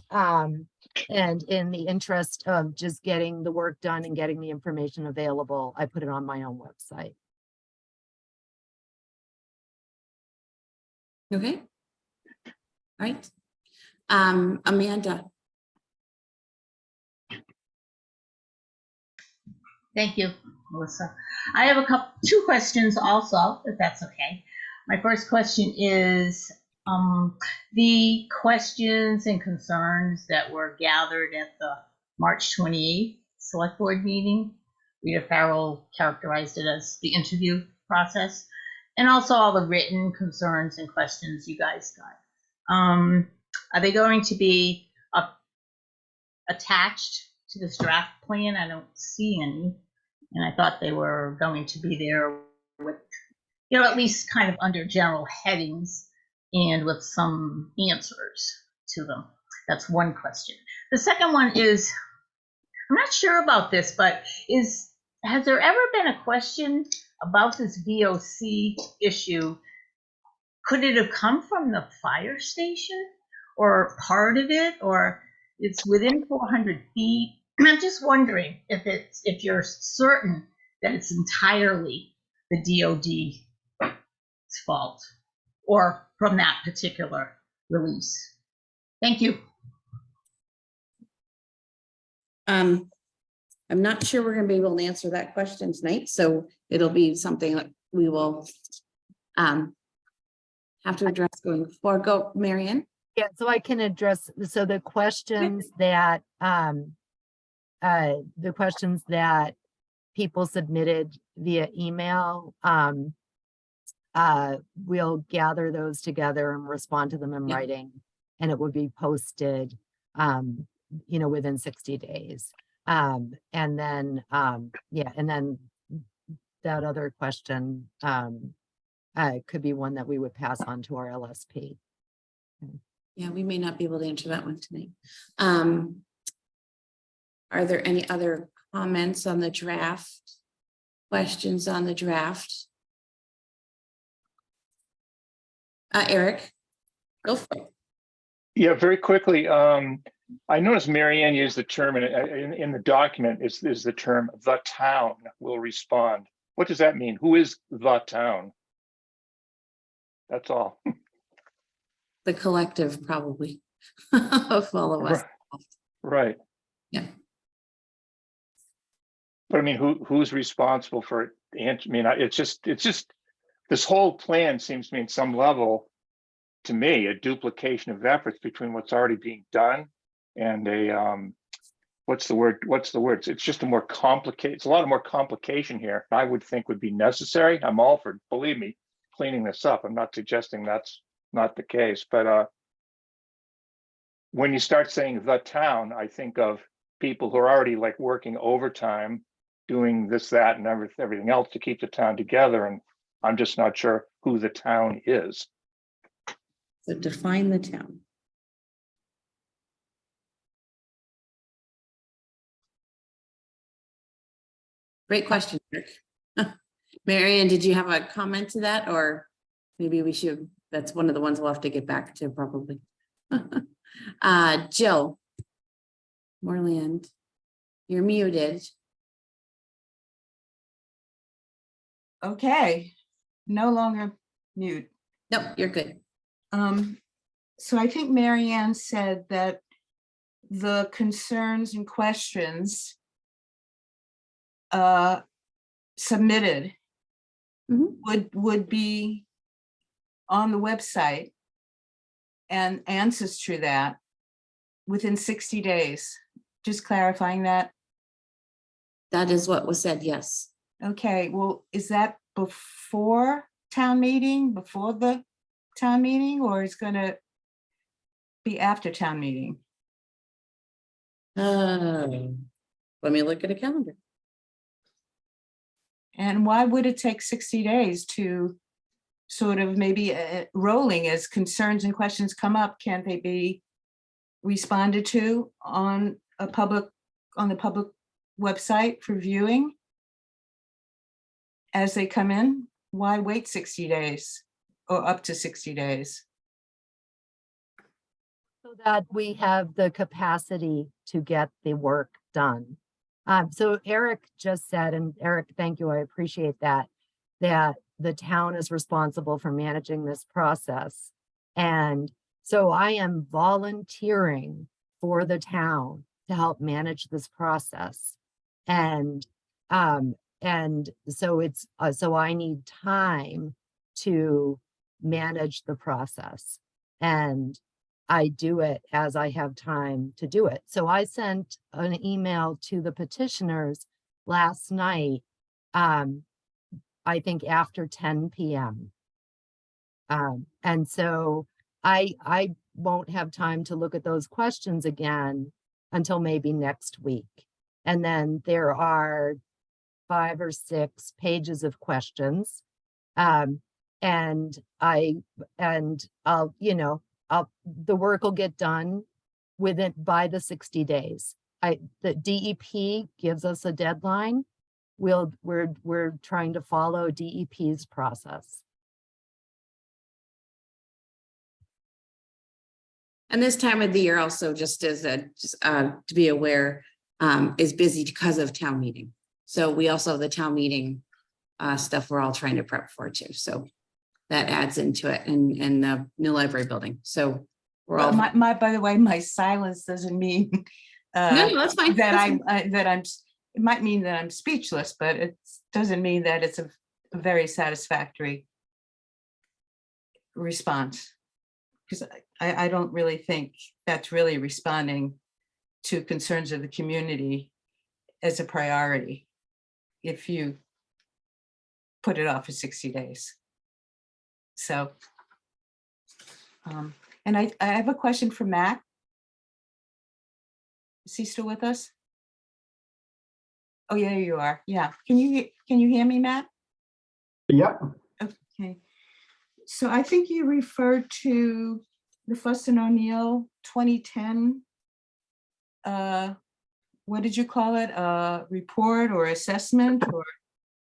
in the interest of just getting the work done and getting the information available, I put it on my own website. Okay. All right. Amanda. Thank you, Melissa. I have two questions also, if that's okay. My first question is, The questions and concerns that were gathered at the March 28th Select Board meeting, Rita Farrell characterized it as the interview process, and also all the written concerns and questions you guys got. Are they going to be attached to this draft plan? I don't see any, and I thought they were going to be there with, at least kind of under general headings and with some answers to them. That's one question. The second one is, I'm not sure about this, but has there ever been a question about this VOC issue? Could it have come from the fire station or part of it, or it's within 400 feet? I'm just wondering if you're certain that it's entirely the DOD's fault or from that particular release. Thank you. I'm not sure we're gonna be able to answer that question tonight, so it'll be something that we will have to address going forward. Go, Marianne. Yeah, so I can address, so the questions that people submitted via email, we'll gather those together and respond to them in writing, and it will be posted within 60 days. And then that other question could be one that we would pass on to our LSP. Yeah, we may not be able to answer that one tonight. Are there any other comments on the draft? Questions on the draft? Eric, go for it. Yeah, very quickly. I noticed Marianne used the term in the document is the term "the town will respond." What does that mean? Who is the town? That's all. The collective, probably, of all of us. Right. Yeah. But I mean, who's responsible for it? I mean, it's just this whole plan seems to me, in some level, to me, a duplication of efforts between what's already being done and a what's the word? It's just a more complicated. It's a lot of more complication here. I would think would be necessary. I'm all for, believe me, cleaning this up. I'm not suggesting that's not the case, but when you start saying the town, I think of people who are already like working overtime, doing this, that, and everything else to keep the town together. And I'm just not sure who the town is. So define the town. Great question, Eric. Marianne, did you have a comment to that, or maybe we should? That's one of the ones we'll have to get back to probably. Jill Moreland, you're muted. Okay, no longer mute. Nope, you're good. So I think Marianne said that the concerns and questions submitted would be on the website, and answers to that within 60 days. Just clarifying that. That is what was said, yes. Okay, well, is that before town meeting, before the town meeting, or is gonna be after town meeting? Let me look at a calendar. And why would it take 60 days to sort of maybe rolling as concerns and questions come up? Can't they be responded to on the public website for viewing as they come in? Why wait 60 days or up to 60 days? So that we have the capacity to get the work done. So Eric just said, and Eric, thank you, I appreciate that the town is responsible for managing this process. And so I am volunteering for the town to help manage this process. And so so I need time to manage the process. And I do it as I have time to do it. So I sent an email to the petitioners last night, I think after 10 p.m. And so I won't have time to look at those questions again until maybe next week. And then there are 5 or 6 pages of questions. And I'll, you know, the work will get done by the 60 days. The DEP gives us a deadline. We're trying to follow DEP's process. And this time of the year also, just as to be aware, is busy because of town meeting. So we also have the town meeting stuff we're all trying to prep for too. So that adds into it, and the new library building. So we're all. By the way, my silence doesn't mean No, that's fine. It might mean that I'm speechless, but it doesn't mean that it's a very satisfactory response. Because I don't really think that's really responding to concerns of the community as a priority if you put it off for 60 days. So, and I have a question for Matt. Is he still with us? Oh, yeah, you are. Yeah. Can you hear me, Matt? Yep. Okay. So I think you referred to the Fuss and O'Neill 2010. What did you call it? Report or assessment or?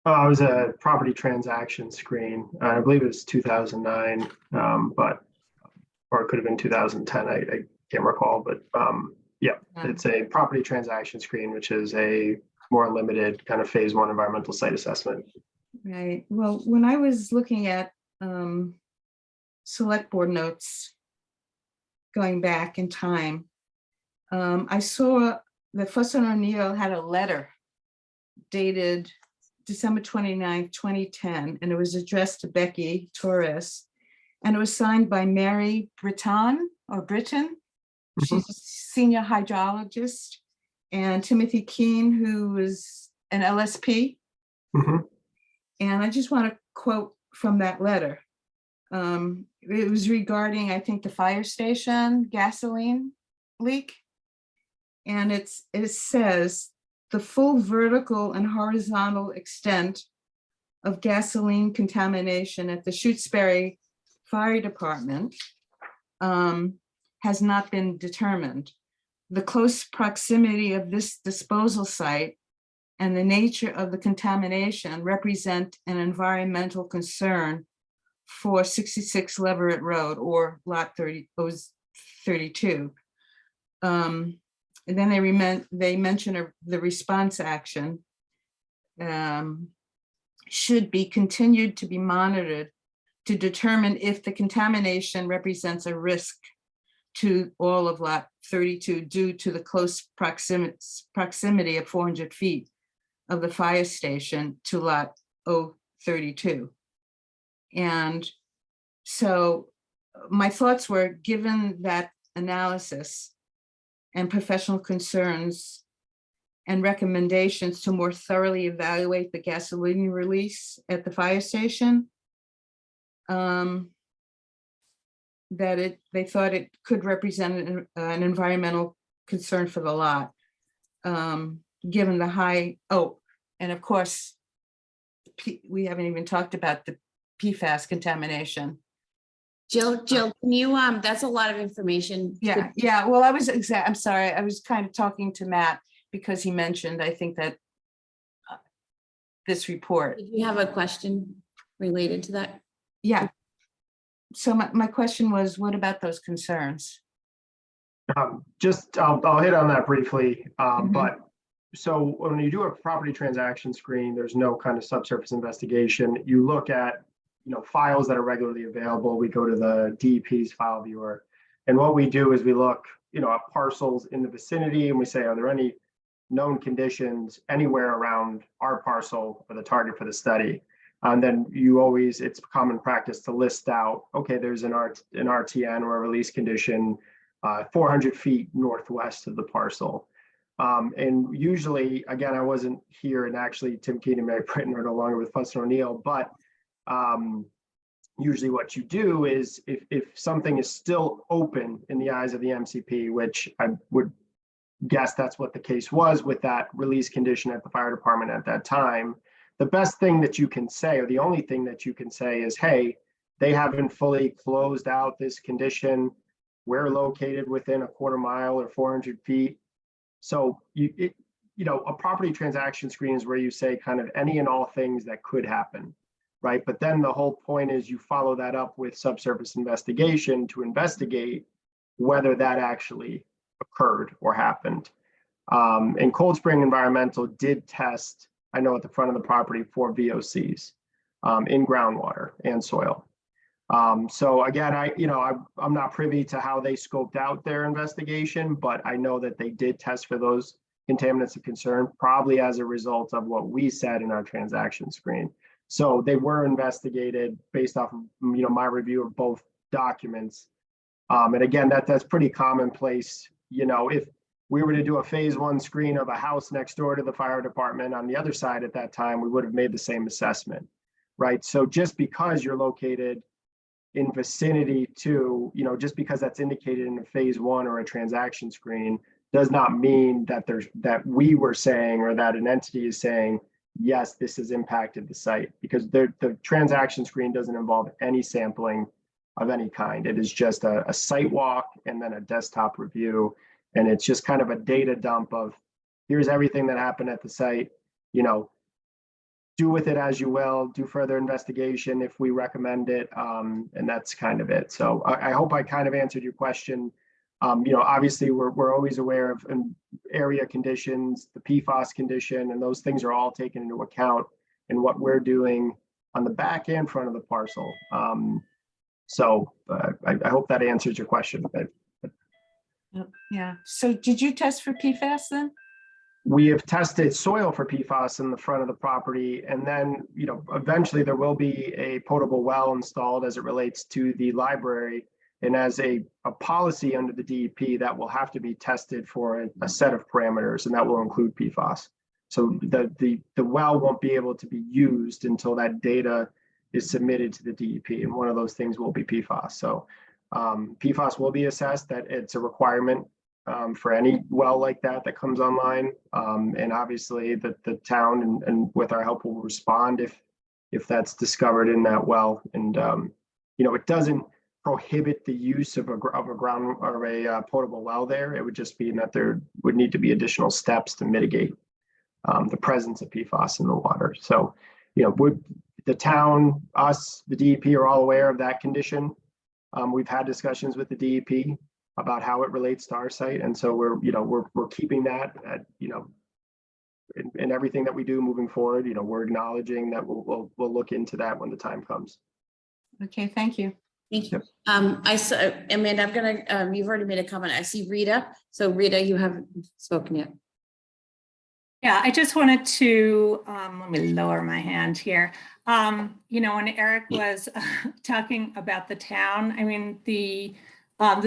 It was a property transaction screen. I believe it was 2009, or it could have been 2010. I can't recall, but yeah, it's a property transaction screen, which is a more limited kind of phase 1 environmental site assessment. Right. Well, when I was looking at select board notes going back in time, I saw that Fuss and O'Neill had a letter dated December 29th, 2010, and it was addressed to Becky Torres, and it was signed by Mary Britton. She's a senior hydrologist, and Timothy Keene, who is an LSP. And I just want to quote from that letter. It was regarding, I think, the fire station gasoline leak. And it says, the full vertical and horizontal extent of gasoline contamination at the Shutesbury Fire Department has not been determined. The close proximity of this disposal site and the nature of the contamination represent an environmental concern for 66 Leverett Road, or lot 32. And then they mention the response action should be continued to be monitored to determine if the contamination represents a risk to all of lot 32 due to the close proximity of 400 feet of the fire station to lot 032. And so my thoughts were, given that analysis and professional concerns and recommendations to more thoroughly evaluate the gasoline release at the fire station, that they thought it could represent an environmental concern for the lot, given the high, and of course, we haven't even talked about the PFAS contamination. Jill, can you, that's a lot of information. Yeah. Well, I'm sorry. I was kind of talking to Matt because he mentioned, I think, that this report. Did you have a question related to that? Yeah. So my question was, what about those concerns? I'll hit on that briefly. But so when you do a property transaction screen, there's no kind of subsurface investigation. You look at, files that are regularly available. We go to the DEP's file viewer. And what we do is we look, at parcels in the vicinity, and we say, are there any known conditions anywhere around our parcel or the target for the study? And then you always, it's common practice to list out, okay, there's an RTN or a release condition 400 feet northwest of the parcel. And usually, again, I wasn't here, and actually Tim Keene and Mary Britton are no longer with Fuss and O'Neill, but usually what you do is if something is still open in the eyes of the MCP, which I would guess that's what the case was with that release condition at the fire department at that time, the best thing that you can say, or the only thing that you can say is, hey, they haven't fully closed out this condition. We're located within a quarter mile or 400 feet. So a property transaction screen is where you say kind of any and all things that could happen, right? But then the whole point is you follow that up with subsurface investigation to investigate whether that actually occurred or happened. And Cold Spring Environmental did test, I know, at the front of the property for VOCs in groundwater and soil. So again, I'm not privy to how they scoped out their investigation, but I know that they did test for those contaminants of concern, probably as a result of what we said in our transaction screen. So they were investigated based off of my review of both documents. And again, that's pretty commonplace. If we were to do a phase 1 screen of a house next door to the fire department on the other side at that time, we would have made the same assessment, right? So just because you're located in vicinity to, just because that's indicated in a phase 1 or a transaction screen does not mean that we were saying, or that an entity is saying, yes, this has impacted the site, because the transaction screen doesn't involve any sampling of any kind. It is just a site walk and then a desktop review. And it's just kind of a data dump of, here's everything that happened at the site, do with it as you will, do further investigation if we recommend it, and that's kind of it. So I hope I kind of answered your question. Obviously we're always aware of area conditions, the PFAS condition, and those things are all taken into account in what we're doing on the back and front of the parcel. So I hope that answers your question. Yeah. So did you test for PFAS then? We have tested soil for PFAS in the front of the property, and then, eventually there will be a potable well installed as it relates to the library. And as a policy under the DEP, that will have to be tested for a set of parameters, and that will include PFAS. So the well won't be able to be used until that data is submitted to the DEP, and one of those things will be PFAS. So PFAS will be assessed, that it's a requirement for any well like that comes online. And obviously the town and with our help will respond if that's discovered in that well. And it doesn't prohibit the use of a ground or a potable well there. It would just be that there would need to be additional steps to mitigate the presence of PFAS in the water. So, the town, us, the DEP are all aware of that condition. We've had discussions with the DEP about how it relates to our site, and so we're keeping that at, in everything that we do moving forward. We're acknowledging that we'll look into that when the time comes. Okay, thank you. Thank you. I saw, Amanda, I'm gonna, you've already made a comment. I see Rita. So Rita, you haven't spoken yet. Yeah, I just wanted to, let me lower my hand here. When Eric was talking about the town, I mean, the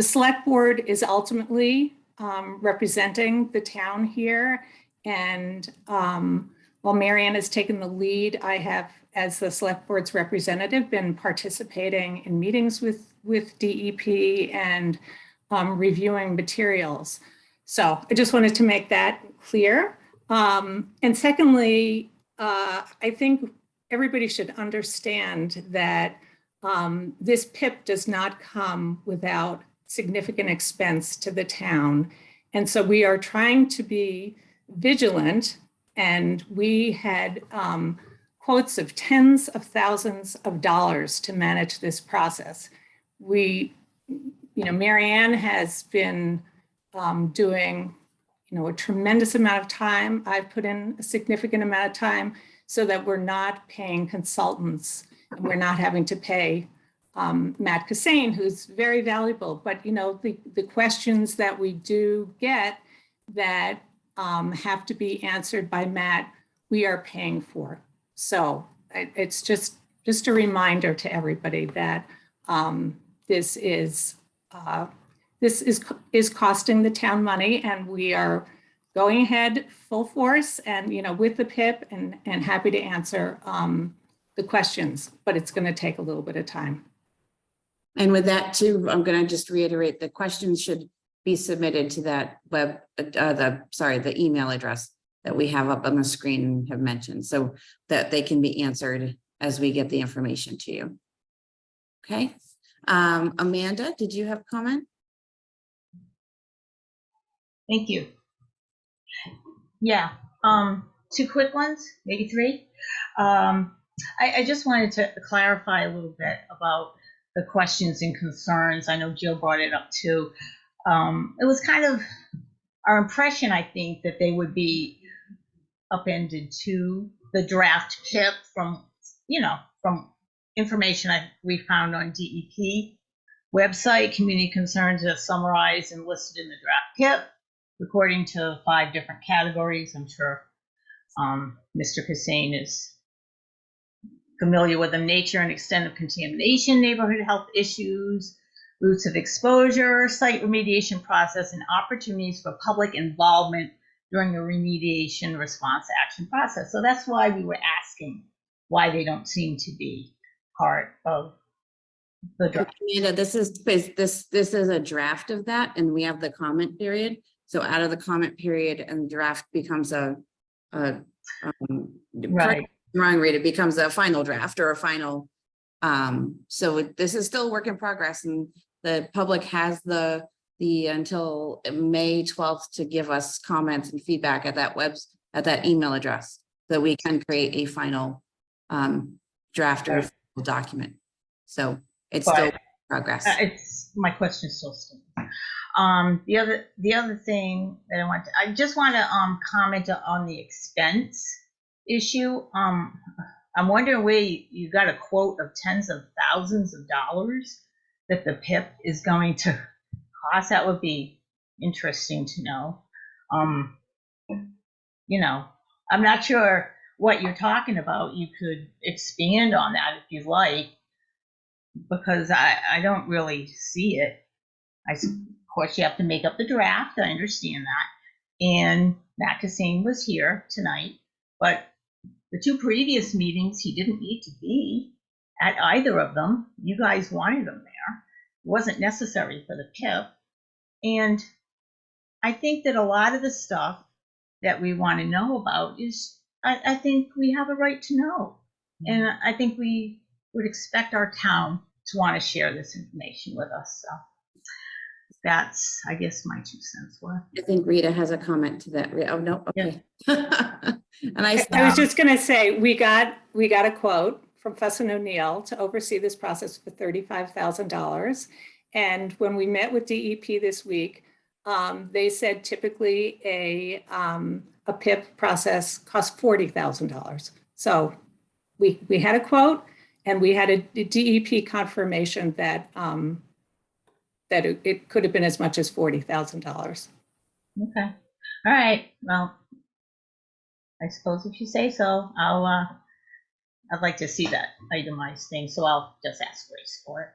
select board is ultimately representing the town here. And while Marianne has taken the lead, I have, as the select board's representative, been participating in meetings with DEP and reviewing materials. So I just wanted to make that clear. And secondly, I think everybody should understand that this PIP does not come without significant expense to the town. And so we are trying to be vigilant, and we had quotes of tens of thousands of dollars to manage this process. Marianne has been doing a tremendous amount of time. I've put in a significant amount of time so that we're not paying consultants and we're not having to pay Matt Cassane, who's very valuable. But the questions that we do get that have to be answered by Matt, we are paying for. So it's just a reminder to everybody that this is costing the town money, and we are going ahead full force and, with the PIP and happy to answer the questions, but it's going to take a little bit of time. And with that too, I'm going to just reiterate, the questions should be submitted to that the email address that we have up on the screen and have mentioned, so that they can be answered as we get the information to you. Okay. Amanda, did you have a comment? Thank you. Yeah, two quick ones, maybe three. I just wanted to clarify a little bit about the questions and concerns. I know Jill brought it up too. It was kind of our impression, I think, that they would be upended to the draft PIP from information we found on DEP website. Community concerns are summarized and listed in the draft PIP according to 5 different categories. I'm sure Mr. Hussein is familiar with the nature and extent of contamination, neighborhood health issues, routes of exposure, site remediation process, and opportunities for public involvement during the remediation response action process. So that's why we were asking why they don't seem to be part of the draft. Amanda, this is a draft of that, and we have the comment period. So out of the comment period and draft becomes right. Wrong read, it becomes a final draft or a final. So this is still a work in progress, and the public has the until May 12th to give us comments and feedback at that email address, so we can create a final draft or final document. So it's still progress. My question still stands. The other thing that I just want to comment on the expense issue. I'm wondering where you got a quote of tens of thousands of dollars that the PIP is going to cost. That would be interesting to know. I'm not sure what you're talking about. You could expand on that if you like, because I don't really see it. Of course, you have to make up the draft. I understand that. And Matt Hussein was here tonight, but the 2 previous meetings, he didn't need to be at either of them. You guys wanted him there. It wasn't necessary for the PIP. And I think that a lot of the stuff that we want to know about is, I think we have a right to know. And I think we would expect our town to want to share this information with us. So that's, I guess, my 2 cents worth. I think Rita has a comment to that. Oh, no, okay. Yeah. And I was just going to say, we got a quote from Fuss and O'Neill to oversee this process for $35,000. And when we met with DEP this week, they said typically a PIP process costs $40,000. So we had a quote, and we had a DEP confirmation that it could have been as much as $40,000. Okay. All right. Well, I suppose if you say so, I'd like to see that itemized thing. So I'll just ask Grace for it.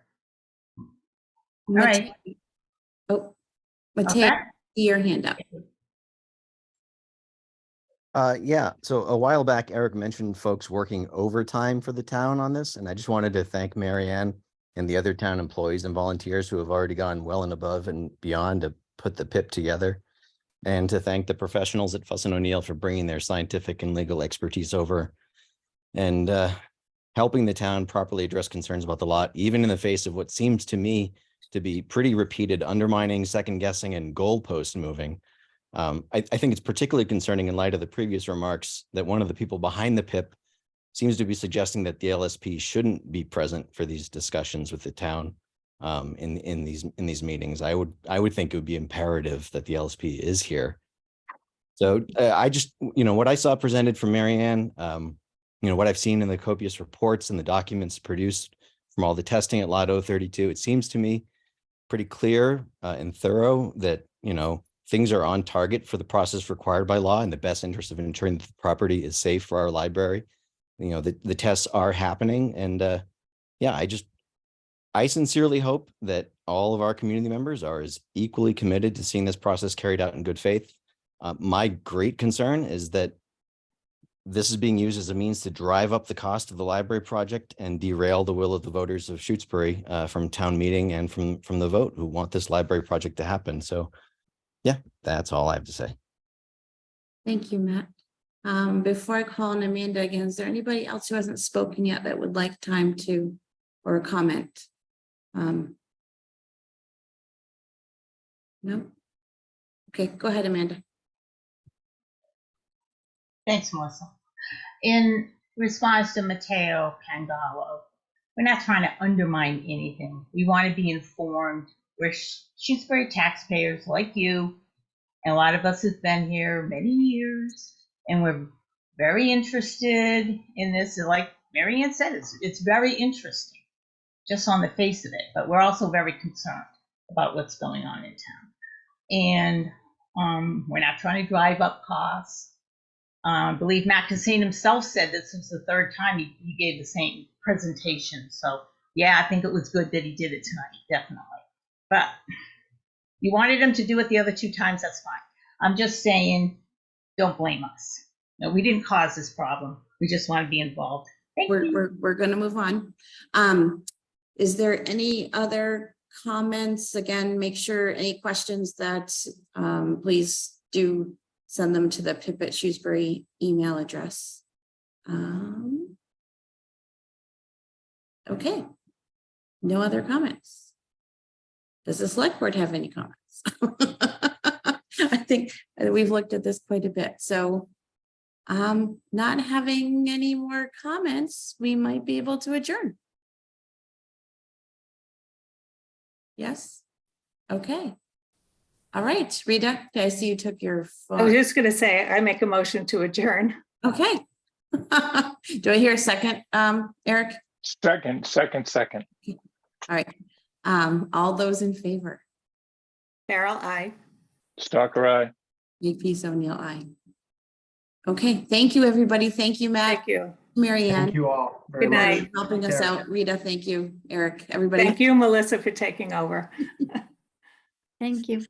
All right. Oh, Mateo, see your hand up. Yeah, so a while back, Eric mentioned folks working overtime for the town on this, and I just wanted to thank Marianne and the other town employees and volunteers who have already gone well and above and beyond to put the PIP together, and to thank the professionals at Fuss and O'Neill for bringing their scientific and legal expertise over and helping the town properly address concerns about the lot, even in the face of what seems to me to be pretty repeated undermining, second guessing, and goalpost moving. I think it's particularly concerning in light of the previous remarks that one of the people behind the PIP seems to be suggesting that the LSP shouldn't be present for these discussions with the town in these meetings. I would think it would be imperative that the LSP is here. So I just, what I saw presented from Marianne, what I've seen in the copious reports and the documents produced from all the testing at Lot 032, it seems to me pretty clear and thorough that, things are on target for the process required by law in the best interest of ensuring that the property is safe for our library the tests are happening. And yeah, I sincerely hope that all of our community members are as equally committed to seeing this process carried out in good faith. My great concern is that this is being used as a means to drive up the cost of the library project and derail the will of the voters of Shutesbury from town meeting and from the vote who want this library project to happen. So yeah, that's all I have to say. Thank you, Matt. Before I call on Amanda again, is there anybody else who hasn't spoken yet that would like time to, or a comment? No? Okay, go ahead, Amanda. Thanks, Melissa. In response to Matteo Cangallo, we're not trying to undermine anything. We want to be informed. We're Shutesbury taxpayers like you, and a lot of us have been here many years, and we're very interested in this. Like Mary Ann said, it's very interesting just on the face of it, but we're also very concerned about what's going on in town. And we're not trying to drive up costs. I believe Matt Cassine himself said this was the third time he gave the same presentation. So yeah, I think it was good that he did it tonight, definitely. But you wanted him to do it the other 2 times, that's fine. I'm just saying, don't blame us. No, we didn't cause this problem. We just want to be involved. We're going to move on. Is there any other comments? Again, make sure any questions that please do send them to the PIP at Shutesbury email address. Okay. No other comments. Does the select board have any comments? I think we've looked at this quite a bit. So not having any more comments, we might be able to adjourn. Yes. Okay. All right, Rita, I see you took your phone. I was just going to say, I make a motion to adjourn. Okay. Do I hear a second, Eric? Second. All right. All those in favor? Farrell, aye. Stalker, aye. Makepeace O'Neill, aye. Okay, thank you, everybody. Thank you, Matt. Thank you. Mary Ann. Thank you all very Good much. night. Helping us Take care. out. Rita, thank you. Eric, everybody. Thank you, Melissa, for taking over. Thank you.